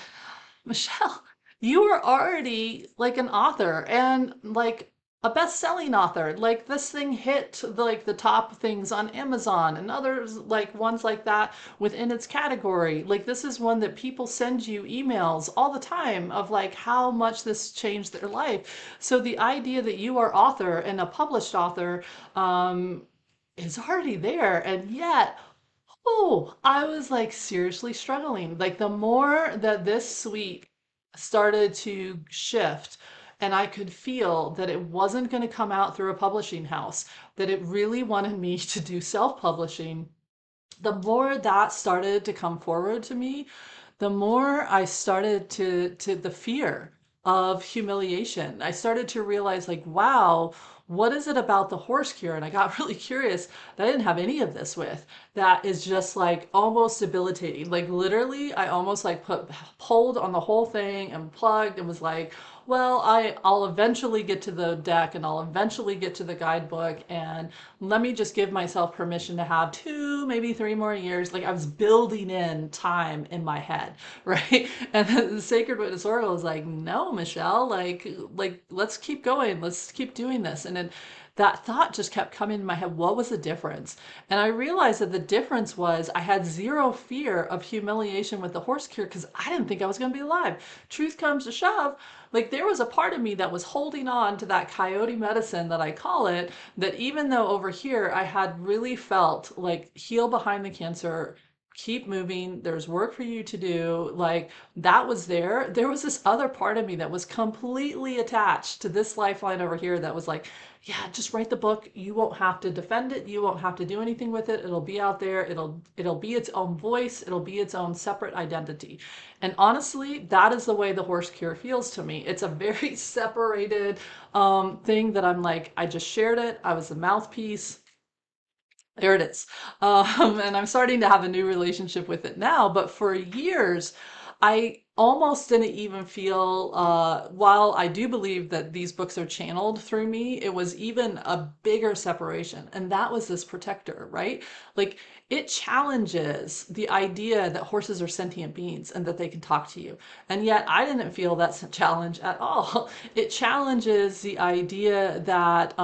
Michelle, you are already like an author and like a best-selling author. Like this thing hit like the top things on Amazon and others like ones like that within its category. Like this is one that people send you emails all the time of like how much this changed their life. So the idea that you are author and a published author is already there, and yet oh, I was like seriously struggling. Like the more that this suite started to shift and I could feel that it wasn't going to come out through a publishing house, that it really wanted me to do self-publishing. The more that started to come forward to me, the more I started to the fear of humiliation. I started to realize, like, wow, what is it about the horse cure? And I got really curious that I didn't have any of this with, that is just like almost debilitating. Like literally, I almost like pulled on the whole thing and plugged and was like, well, I'll eventually get to the deck and I'll eventually get to the guidebook, and let me just give myself permission to have 2, maybe 3 more years. Like I was building in time in my head, right? And the Sacred Witness Oracle is like, no, Michelle, like let's keep going. Let's keep doing this. And then that thought just kept coming in my head. What was the difference? And I realized that the difference was I had zero fear of humiliation with the horse cure because I didn't think I was going to be alive. Truth comes to shove, like there was a part of me that was holding on to that coyote medicine that I call it, that even though over here I had really felt like heal behind the cancer, keep moving, there's work for you to do, like that was there. There was this other part of me that was completely attached to this lifeline over here that was like, yeah, just write the book. You won't have to defend it. You won't have to do anything with it. It'll be out there. It'll be its own voice. It'll be its own separate identity. And honestly, that is the way the horse cure feels to me. It's a very separated thing that I'm like, I just shared it. I was the mouthpiece. There it is. And I'm starting to have a new relationship with it now. But for years, I almost didn't even feel, while I do believe that these books are channeled through me, it was even a bigger separation. And that was this protector, right? Like it challenges the idea that horses are sentient beings and that they can talk to you. And yet I didn't feel that's a challenge at all. It challenges the idea that,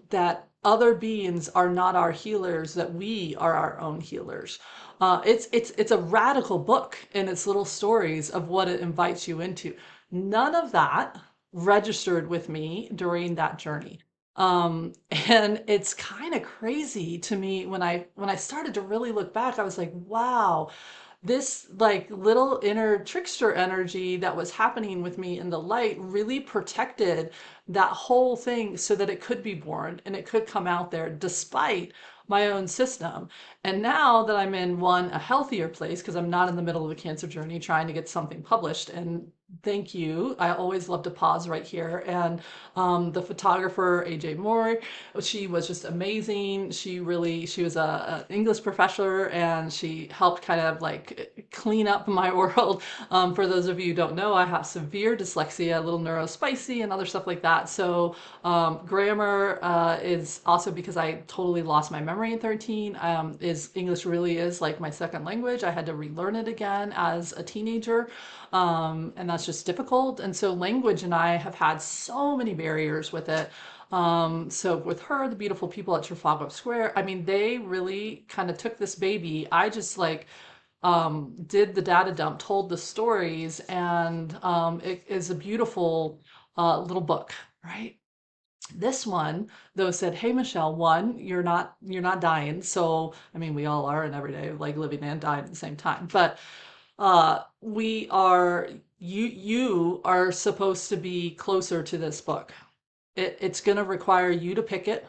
that other beings are not our healers, that we are our own healers. It's a radical book in its little stories of what it invites you into. None of that registered with me during that journey. And it's kind of crazy to me when I started to really look back, I was like, wow, this like little inner trickster energy that was happening with me in the light really protected that whole thing so that it could be born and it could come out there despite my own system. And now that I'm in a healthier place, because I'm not in the middle of a cancer journey trying to get something published, and thank you. I always love to pause right here. And the photographer, AJ Moore, she was just amazing. She was a English professor and she helped kind of like clean up my world. For those of you who don't know, I have severe dyslexia, a little neurospicy and other stuff like that. So grammar is also because I totally lost my memory at 13. English really is like my second language. I had to relearn it again as a teenager. And that's just difficult. And so language and I have had so many barriers with it. So with her, the beautiful people at Trafalgar Square, I mean, they really kind of took this baby. I just like did the data dump, told the stories, and it is a beautiful little book, right? This one, though, said, "Hey, Michelle, one, you're not dying." So, I mean, we all are in every day, like living and dying at the same time. But we are you are supposed to be closer to this book. It's going to require you to pick it,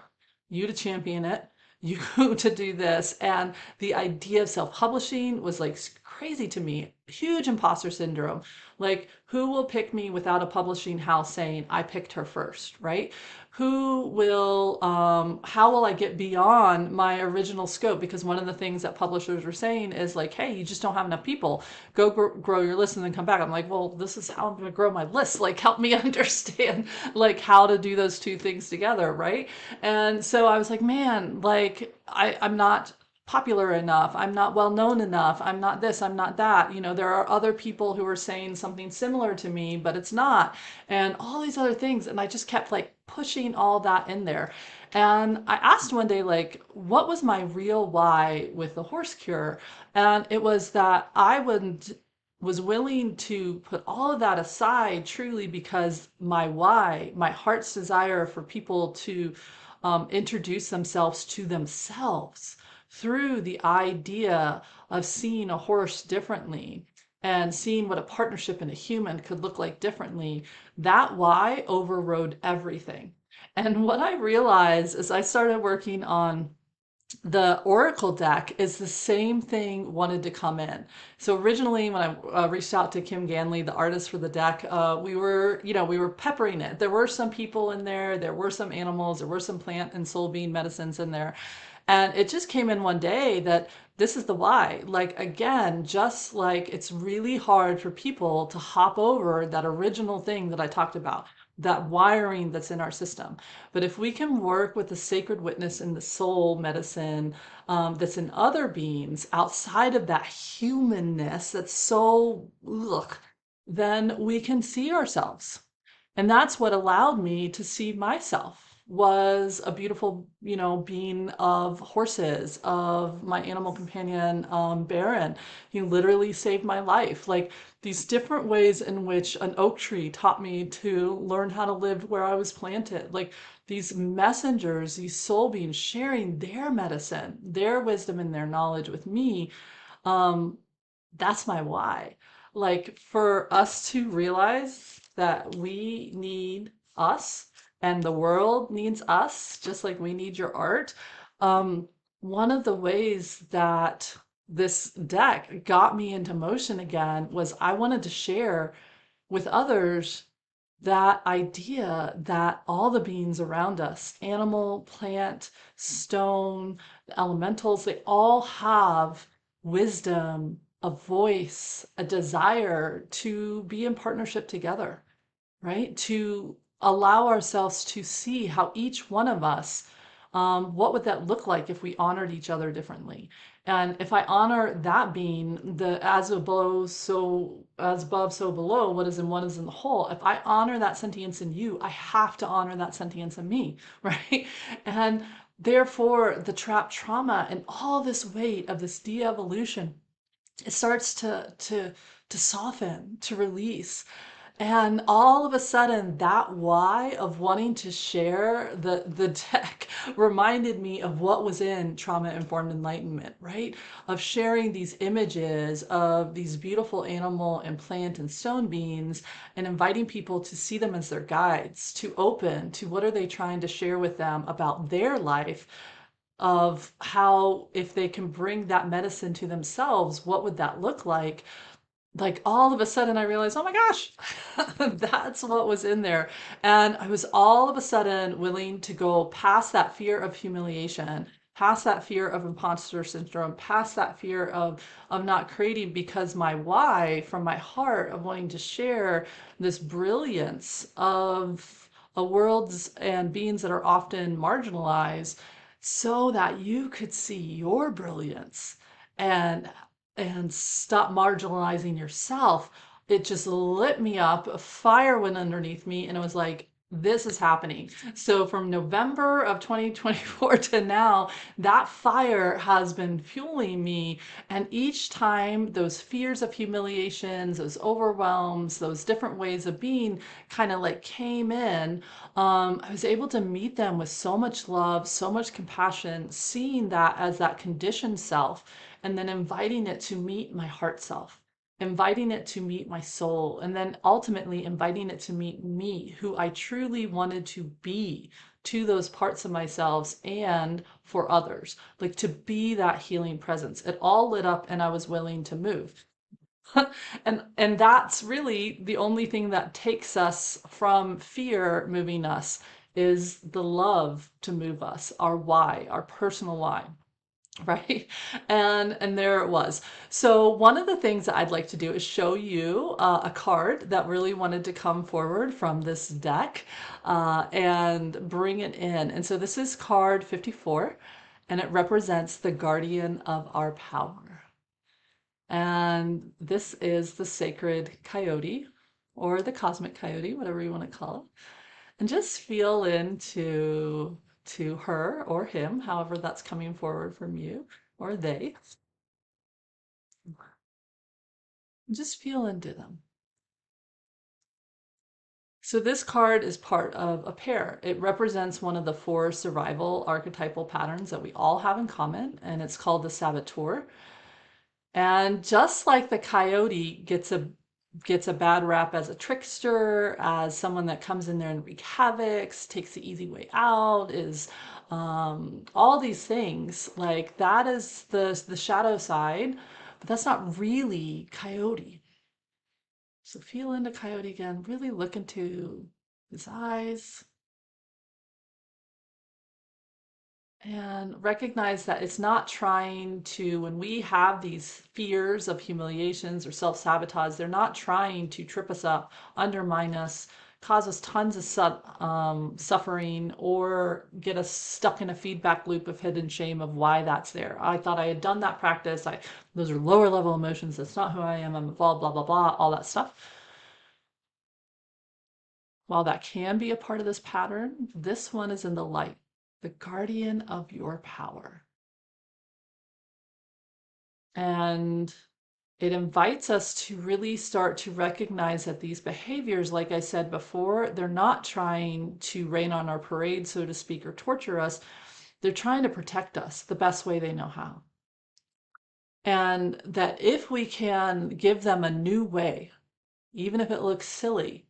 you to champion it, you to do this. And the idea of self-publishing was like crazy to me. Huge imposter syndrome. Like, who will pick me without a publishing house saying I picked her first, right? How will I get beyond my original scope? Because one of the things that publishers are saying is like, hey, you just don't have enough people. Go grow your list and then come back. I'm like, well, this is how I'm going to grow my list. Like, help me understand like how to do those two things together, right? And so I was like, man, like I'm not popular enough. I'm not well known enough. I'm not this, I'm not that. You know, there are other people who are saying something similar to me, but it's not. And all these other things. And I just kept like pushing all that in there. And I asked one day, like, what was my real why with the horse cure? And it was that was willing to put all of that aside truly because my why, my heart's desire for people to introduce themselves to themselves through the idea of seeing a horse differently, and seeing what a partnership and a human could look like differently, that why overrode everything. And what I realized as I started working on the Oracle deck is the same thing wanted to come in. So originally, when I reached out to Kim Ganley, the artist for the deck, we were peppering it. There were some people in there were some animals, there were some plant and soul bean medicines in there. And it just came in one day that this is the why. Like, again, just like it's really hard for people to hop over that original thing that I talked about, that wiring that's in our system. But if we can work with the sacred witness and the soul medicine that's in other beings outside of that humanness that's so, ugh, then we can see ourselves. And that's what allowed me to see myself was a beautiful, being of horses, of my animal companion, Baron. He literally saved my life. Like these different ways in which an oak tree taught me to learn how to live where I was planted. Like these messengers, these soul beings sharing their medicine, their wisdom and their knowledge with me. Um, that's my why. Like for us to realize that we need us and the world needs us, just like we need your art. Um, One of the ways that this deck got me into motion again was I wanted to share with others that idea that all the beings around us, animal, plant, stone, the elementals, they all have wisdom, a voice, a desire to be in partnership together, right? To allow ourselves to see how each one of us, what would that look like if we honored each other differently? And if I honor that being, the as above, so as above, so below, what is in one is in the whole. If I honor that sentience in you, I have to honor that sentience in me, right? And therefore, the trapped trauma and all this weight of this de-evolution, it starts to soften, to release. And all of a sudden, that why of wanting to share the deck reminded me of what was in trauma informed enlightenment, right? Of sharing these images of these beautiful animal and plant and stone beings and inviting people to see them as their guides, to open to what are they trying to share with them about their life, of how if they can bring that medicine to themselves, what would that look like all of a sudden I realized, oh my gosh, that's what was in there. And I was all of a sudden willing to go past that fear of humiliation, past that fear of imposter syndrome, past that fear of not creating, because my why from my heart of wanting to share this brilliance of a worlds and beings that are often marginalized so that you could see your brilliance and stop marginalizing yourself. It just lit me up. A fire went underneath me, and it was like, this is happening. So from November of 2024 to now, that fire has been fueling me. And each time those fears of humiliations, those overwhelms, those different ways of being kind of like came in, I was able to meet them with so much love, so much compassion, seeing that as that conditioned self and then inviting it to meet my heart self, inviting it to meet my soul, and then ultimately inviting it to meet me, who I truly wanted to be to those parts of myself and for others, like to be that healing presence. It all lit up and I was willing to move. And that's really the only thing that takes us from fear moving us is the love to move us, our why, our personal why. Right? And there it was. So one of the things that I'd like to do is show you a card that really wanted to come forward from this deck and bring it in. And so this is card 54, and it represents the guardian of our power. And this is the sacred coyote or the cosmic coyote, whatever you want to call it. And just feel into to her or him, however that's coming forward from you or they. Just feel into them. So this card is part of a pair. It represents one of the 4 survival archetypal patterns that we all have in common, and it's called the saboteur. And just like the coyote gets a bad rap as a trickster, as someone that comes in there and wreak havoc, takes the easy way out, is all these things. Like that is the shadow side, but that's not really coyote. So feel into coyote again. Really look into his eyes. And recognize that it's not trying to, when we have these fears of humiliations or self sabotage, they're not trying to trip us up, undermine us, cause us tons of suffering, or get us stuck in a feedback loop of hidden shame of why that's there. I thought I had done that practice. Those are lower level emotions. That's not who I am. I'm evolved, blah, blah, blah, all that stuff. While that can be a part of this pattern, this one is in the light, the guardian of your power. And it invites us to really start to recognize that these behaviors, like I said before, they're not trying to rain on our parade, so to speak, or torture us. They're trying to protect us the best way they know how. And that if we can give them a new way, even if it looks silly,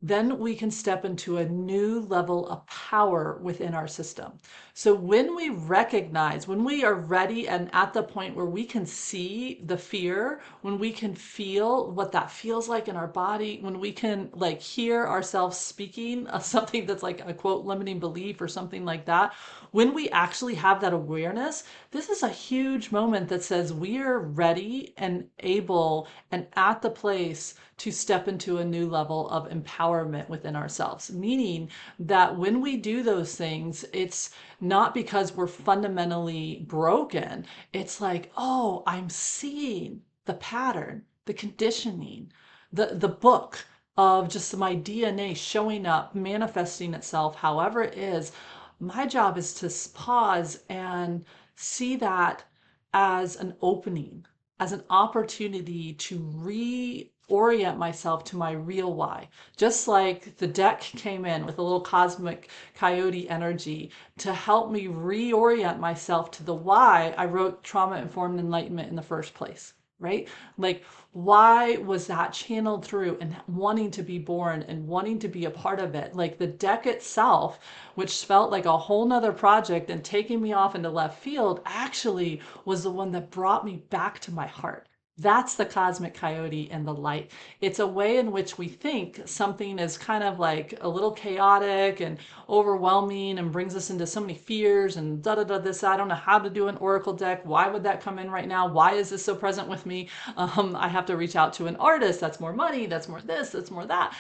then we can step into a new level of power within our system. So when we recognize, when we are ready and at the point where we can see the fear, when we can feel what that feels like in our body, when we can like hear ourselves speaking something that's like a quote limiting belief or something like that, when we actually have that awareness, this is a huge moment that says we are ready and able and at the place to step into a new level of empowerment within ourselves. Meaning that when we do those things, it's not because we're fundamentally broken. It's like, oh, I'm seeing the pattern, the conditioning, the book of just my DNA showing up, manifesting itself, however it is. My job is to pause and see that as an opening, as an opportunity to reorient myself to my real why. Just like the deck came in with a little cosmic coyote energy to help me reorient myself to the why I wrote Trauma Informed Enlightenment in the first place, right? Like, why was that channeled through and wanting to be born and wanting to be a part of it? Like the deck itself, which felt like a whole nother project and taking me off into left field, actually was the one that brought me back to my heart. That's the cosmic coyote and the light. It's a way in which we think something is kind of like a little chaotic and overwhelming and brings us into so many fears and da da da this. I don't know how to do an oracle deck. Why would that come in right now? Why is this so present with me? I have to reach out to an artist. That's more money. That's more this. That's more that.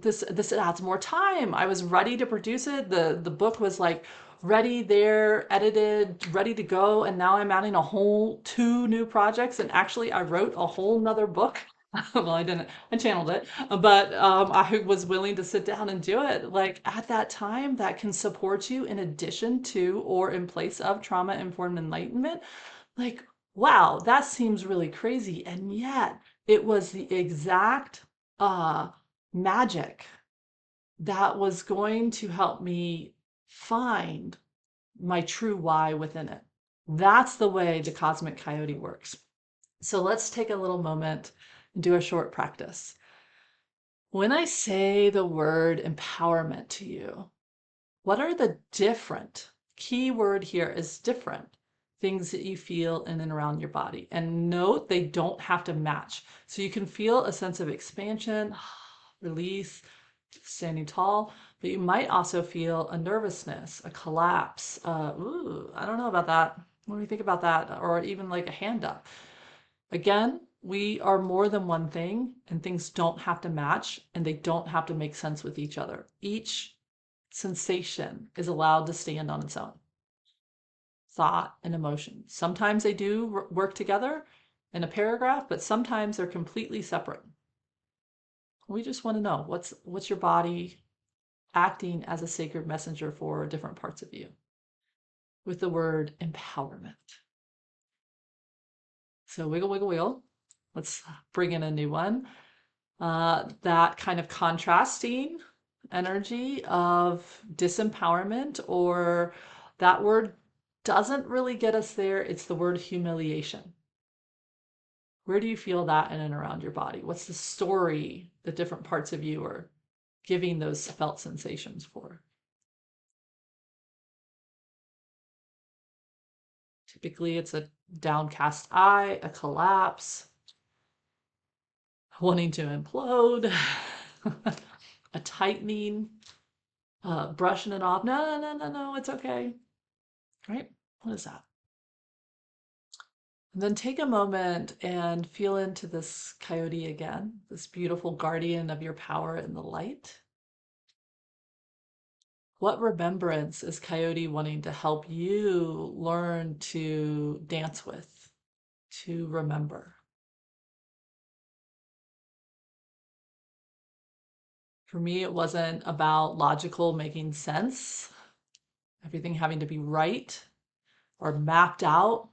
This adds more time. I was ready to produce it. The book was like ready there, edited, ready to go. And now I'm adding a whole two new projects. And actually, I wrote a whole nother book. Well, I didn't, I channeled it, but I was willing to sit down and do it. Like at that time, that can support you in addition to or in place of trauma informed enlightenment. Like, wow, that seems really crazy. And yet, it was the exact uh, magic that was going to help me find my true why within it. That's the way the cosmic coyote works. So let's take a little moment and do a short practice. When I say the word empowerment to you, what are the different, key word here is different, things that you feel in and around your body? And note they don't have to match. So you can feel a sense of expansion, release, standing tall, but you might also feel a nervousness, a collapse. Ooh, I don't know about that. What do you think about that? Or even like a hand up. Again, we are more than one thing, and things don't have to match and they don't have to make sense with each other. Each sensation is allowed to stand on its own. Thought and emotion. Sometimes they do work together in a paragraph, but sometimes they're completely separate. We just want to know what's your body acting as a sacred messenger for different parts of you with the word empowerment. So wiggle, wiggle, wiggle. Let's bring in a new one. That kind of contrasting energy of disempowerment, or that word doesn't really get us there. It's the word humiliation. Where do you feel that in and around your body? What's the story that different parts of you are giving those felt sensations for? Typically, it's a downcast eye, a collapse, wanting to implode, a tightening, brushing it off. No, no, no, no, it's okay. Right? What is that? And then take a moment and feel into this coyote again, this beautiful guardian of your power in the light. What remembrance is Coyote wanting to help you learn to dance with, to remember? For me, it wasn't about logical making sense, everything having to be right or mapped out,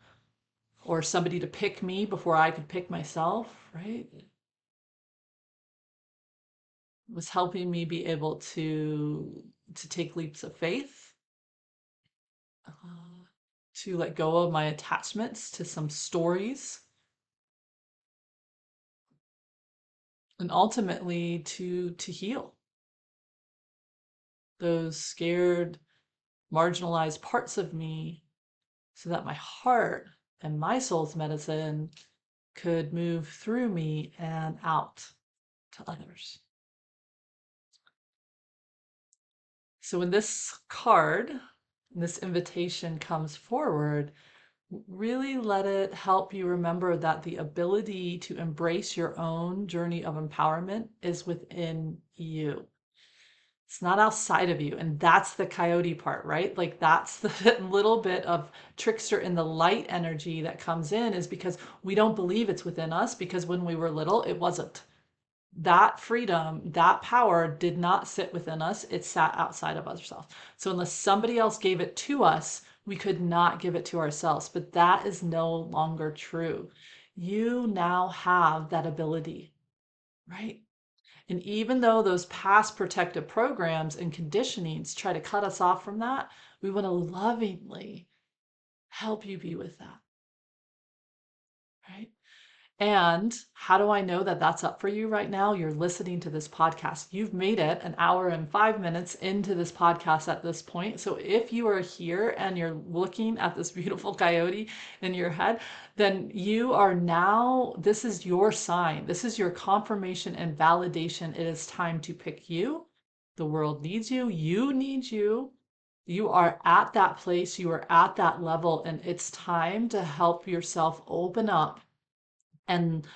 or somebody to pick me before I could pick myself, right? It was helping me be able to take leaps of faith, to let go of my attachments to some stories, and ultimately to heal those scared, marginalized parts of me so that my heart and my soul's medicine could move through me and out to others. So when this card, this invitation comes forward, really let it help you remember that the ability to embrace your own journey of empowerment is within you. It's not outside of you. And that's the coyote part, right? Like that's the little bit of trickster in the light energy that comes in, is because we don't believe it's within us, because when we were little, it wasn't. That freedom, that power did not sit within us. It sat outside of ourselves. So unless somebody else gave it to us, we could not give it to ourselves. But that is no longer true. You now have that ability, right? And even though those past protective programs and conditionings try to cut us off from that, we want to lovingly help you be with that, right? And how do I know that that's up for you right now? You're listening to this podcast. You've made it an hour and 5 minutes into this podcast at this point. So if you are here and you're looking at this beautiful coyote in your head, then you are now, this is your sign. This is your confirmation and validation. It is time to pick you. The world needs you. You need you. You are at that place. You are at that level. And it's time to help yourself open up and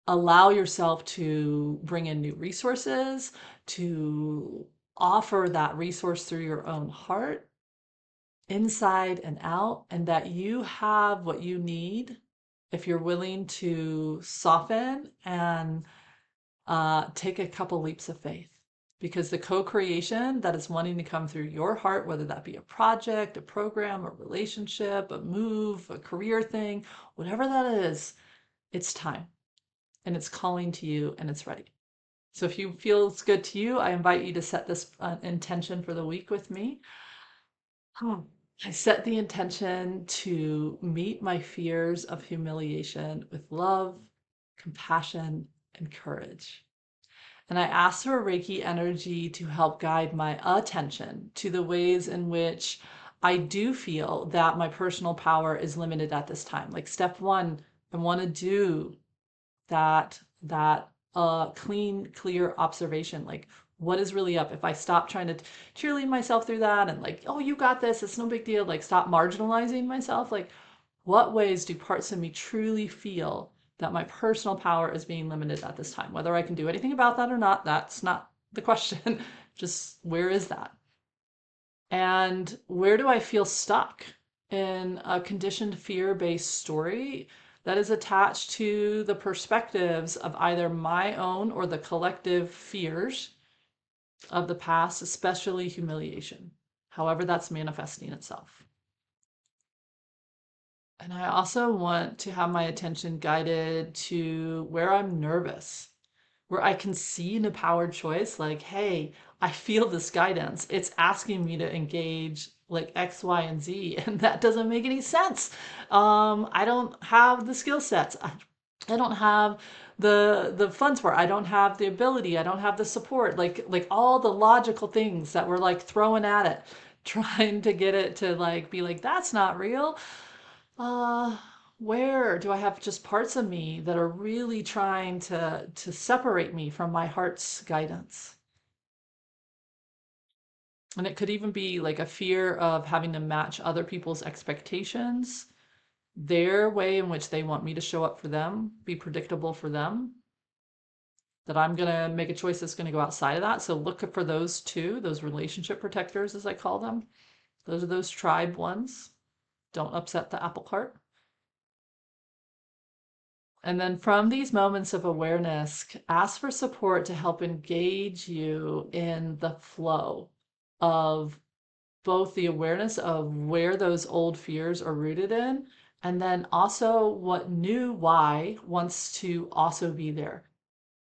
allow yourself to bring in new resources, to offer that resource through your own heart, inside and out, and that you have what you need if you're willing to soften and take a couple leaps of faith. Because the co-creation that is wanting to come through your heart, whether that be a project, a program, a relationship, a move, a career thing, whatever that is, it's time. And it's calling to you and it's ready. So if you feel it's good to you, I invite you to set this intention for the week with me. I set the intention to meet my fears of humiliation with love, compassion, and courage. And I ask for Reiki energy to help guide my attention to the ways in which I do feel that my personal power is limited at this time. Like step one, I want to do that clean, clear observation. Like what is really up? If I stop trying to cheerlead myself through that and like, oh, you got this, it's no big deal, like stop marginalizing myself, like what ways do parts of me truly feel that my personal power is being limited at this time? Whether I can do anything about that or not, that's not the question. Just where is that? And where do I feel stuck in a conditioned fear-based story that is attached to the perspectives of either my own or the collective fears of the past, especially humiliation, however that's manifesting itself. And I also want to have my attention guided to where I'm nervous, where I can see an empowered choice, like, hey, I feel this guidance. It's asking me to engage like X, Y, and Z, and that doesn't make any sense. I don't have the skill sets. I don't have the funds for it. I don't have the ability. I don't have the support. Like all the logical things that we're like throwing at it, trying to get it to like be like, that's not real. Uh, where do I have just parts of me that are really trying to separate me from my heart's guidance? And it could even be like a fear of having to match other people's expectations, their way in which they want me to show up for them, be predictable for them, that I'm going to make a choice that's going to go outside of that. So look for those two, those relationship protectors, as I call them. Those are those tribe ones. Don't upset the apple cart. And then from these moments of awareness, ask for support to help engage you in the flow of both the awareness of where those old fears are rooted in, and then also what new why wants to also be there.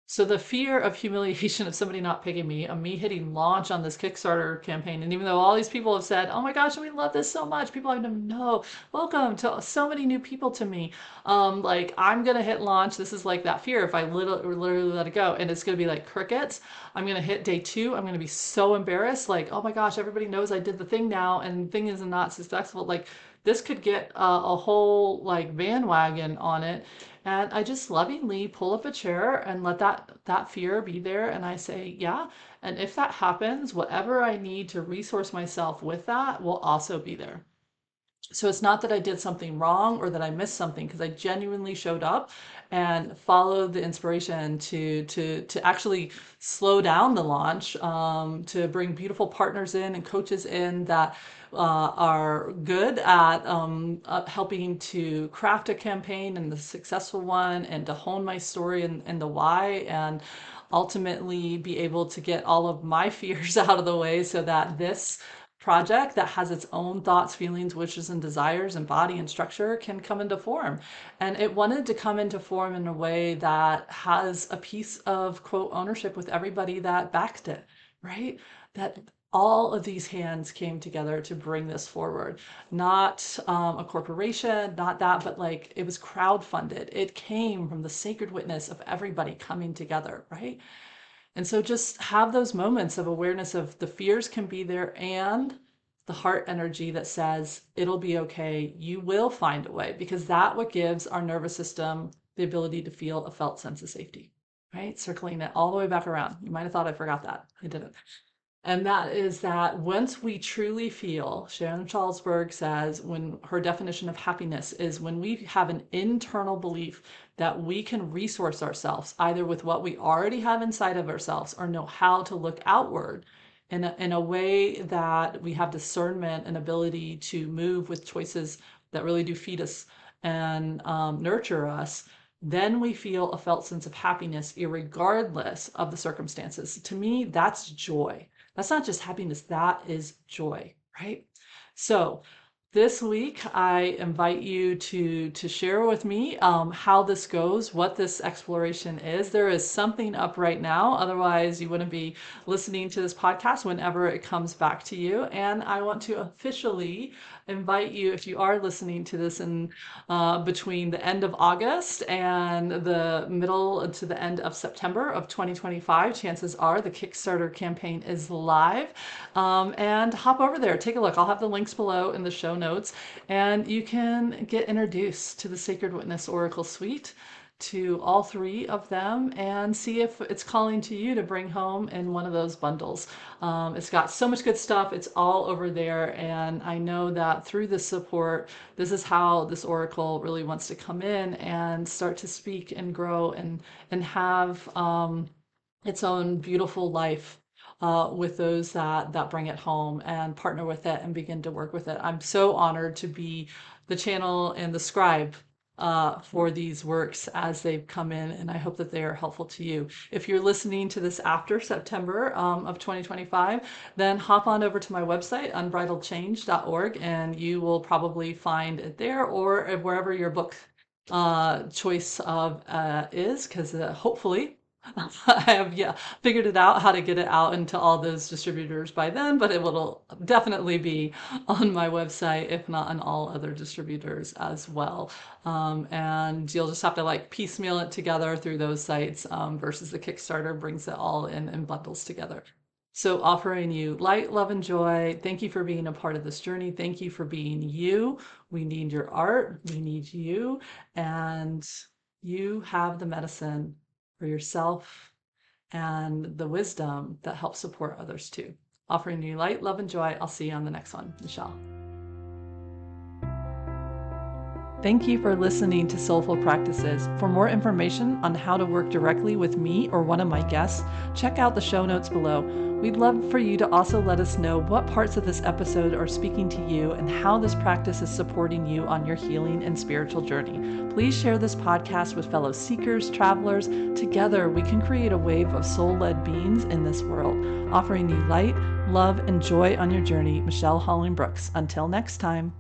So the fear of humiliation of somebody not picking me, of me hitting launch on this Kickstarter campaign, and even though all these people have said, "Oh my gosh, we love this so much," people I know, welcome to so many new people to me. Like I'm gonna hit launch. This is like that fear if I literally let it go, and it's gonna be like crickets. I'm gonna hit day two. I'm gonna be so embarrassed. Like, oh my gosh, everybody knows I did the thing now, and the thing is not successful. Like this could get a whole like bandwagon on it, and I just lovingly pull up a chair and let that fear be there. And I say, yeah. And if that happens, whatever I need to resource myself with that will also be there. So it's not that I did something wrong or that I missed something, because I genuinely showed up and followed the inspiration to actually slow down the launch, to bring beautiful partners in and coaches in that are good at helping to craft a campaign and the successful one, and to hone my story and the why, and ultimately be able to get all of my fears out of the way so that this project that has its own thoughts, feelings, wishes, and desires, and body and structure can come into form. And it wanted to come into form in a way that has a piece of quote ownership with everybody that backed it, right? That all of these hands came together to bring this forward. Not a corporation, not that, but like it was crowdfunded. It came from the sacred witness of everybody coming together, right? And so just have those moments of awareness of the fears can be there, and the heart energy that says it'll be okay. You will find a way, because that what gives our nervous system the ability to feel a felt sense of safety, right? Circling it all the way back around. You might have thought I forgot that. I didn't. And that is that once we truly feel, Sharon Salzberg says, when her definition of happiness is when we have an internal belief that we can resource ourselves either with what we already have inside of ourselves or know how to look outward in a way that we have discernment and ability to move with choices that really do feed us and nurture us, then we feel a felt sense of happiness, irregardless of the circumstances. To me, that's joy. That's not just happiness, that is joy, right? So this week, I invite you to share with me how this goes, what this exploration is. There is something up right now. Otherwise, you wouldn't be listening to this podcast whenever it comes back to you. And I want to officially invite you, if you are listening to this in between the end of August and the middle to the end of September of 2025, chances are the Kickstarter campaign is live. And hop over there, take a look. I'll have the links below in the show notes, and you can get introduced to the Sacred Witness Oracle Suite, to all three of them, and see if it's calling to you to bring home in one of those bundles. It's got so much good stuff. It's all over there. And I know that through this support, this is how this Oracle really wants to come in and start to speak and grow and have its own beautiful life with those that bring it home and partner with it and begin to work with it. I'm so honored to be the channel and the scribe for these works as they've come in, and I hope that they are helpful to you. If you're listening to this after September of 2025, then hop on over to my website, unbridledchange.org, and you will probably find it there or wherever your book choice of is, because hopefully I have, yeah, figured it out how to get it out into all those distributors by then, but it will definitely be on my website, if not on all other distributors as well. And you'll just have to like piecemeal it together through those sites versus the Kickstarter brings it all in bundles together. So offering you light, love, and joy. Thank you for being a part of this journey. Thank you for being you. We need your art. We need you. And you have the medicine for yourself and the wisdom that helps support others too. Offering you light, love, and joy. I'll see you on the next one. Michelle. Thank you for listening to Soulful Practices. For more information on how to work directly with me or one of my guests, check out the show notes below. We'd love for you to also let us know what parts of this episode are speaking to you and how this practice is supporting you on your healing and spiritual journey. Please share this podcast with fellow seekers, travelers. Together, we can create a wave of soul-led beings in this world, offering you light, love, and joy on your journey. Michelle Holling-Brooks. Until next time.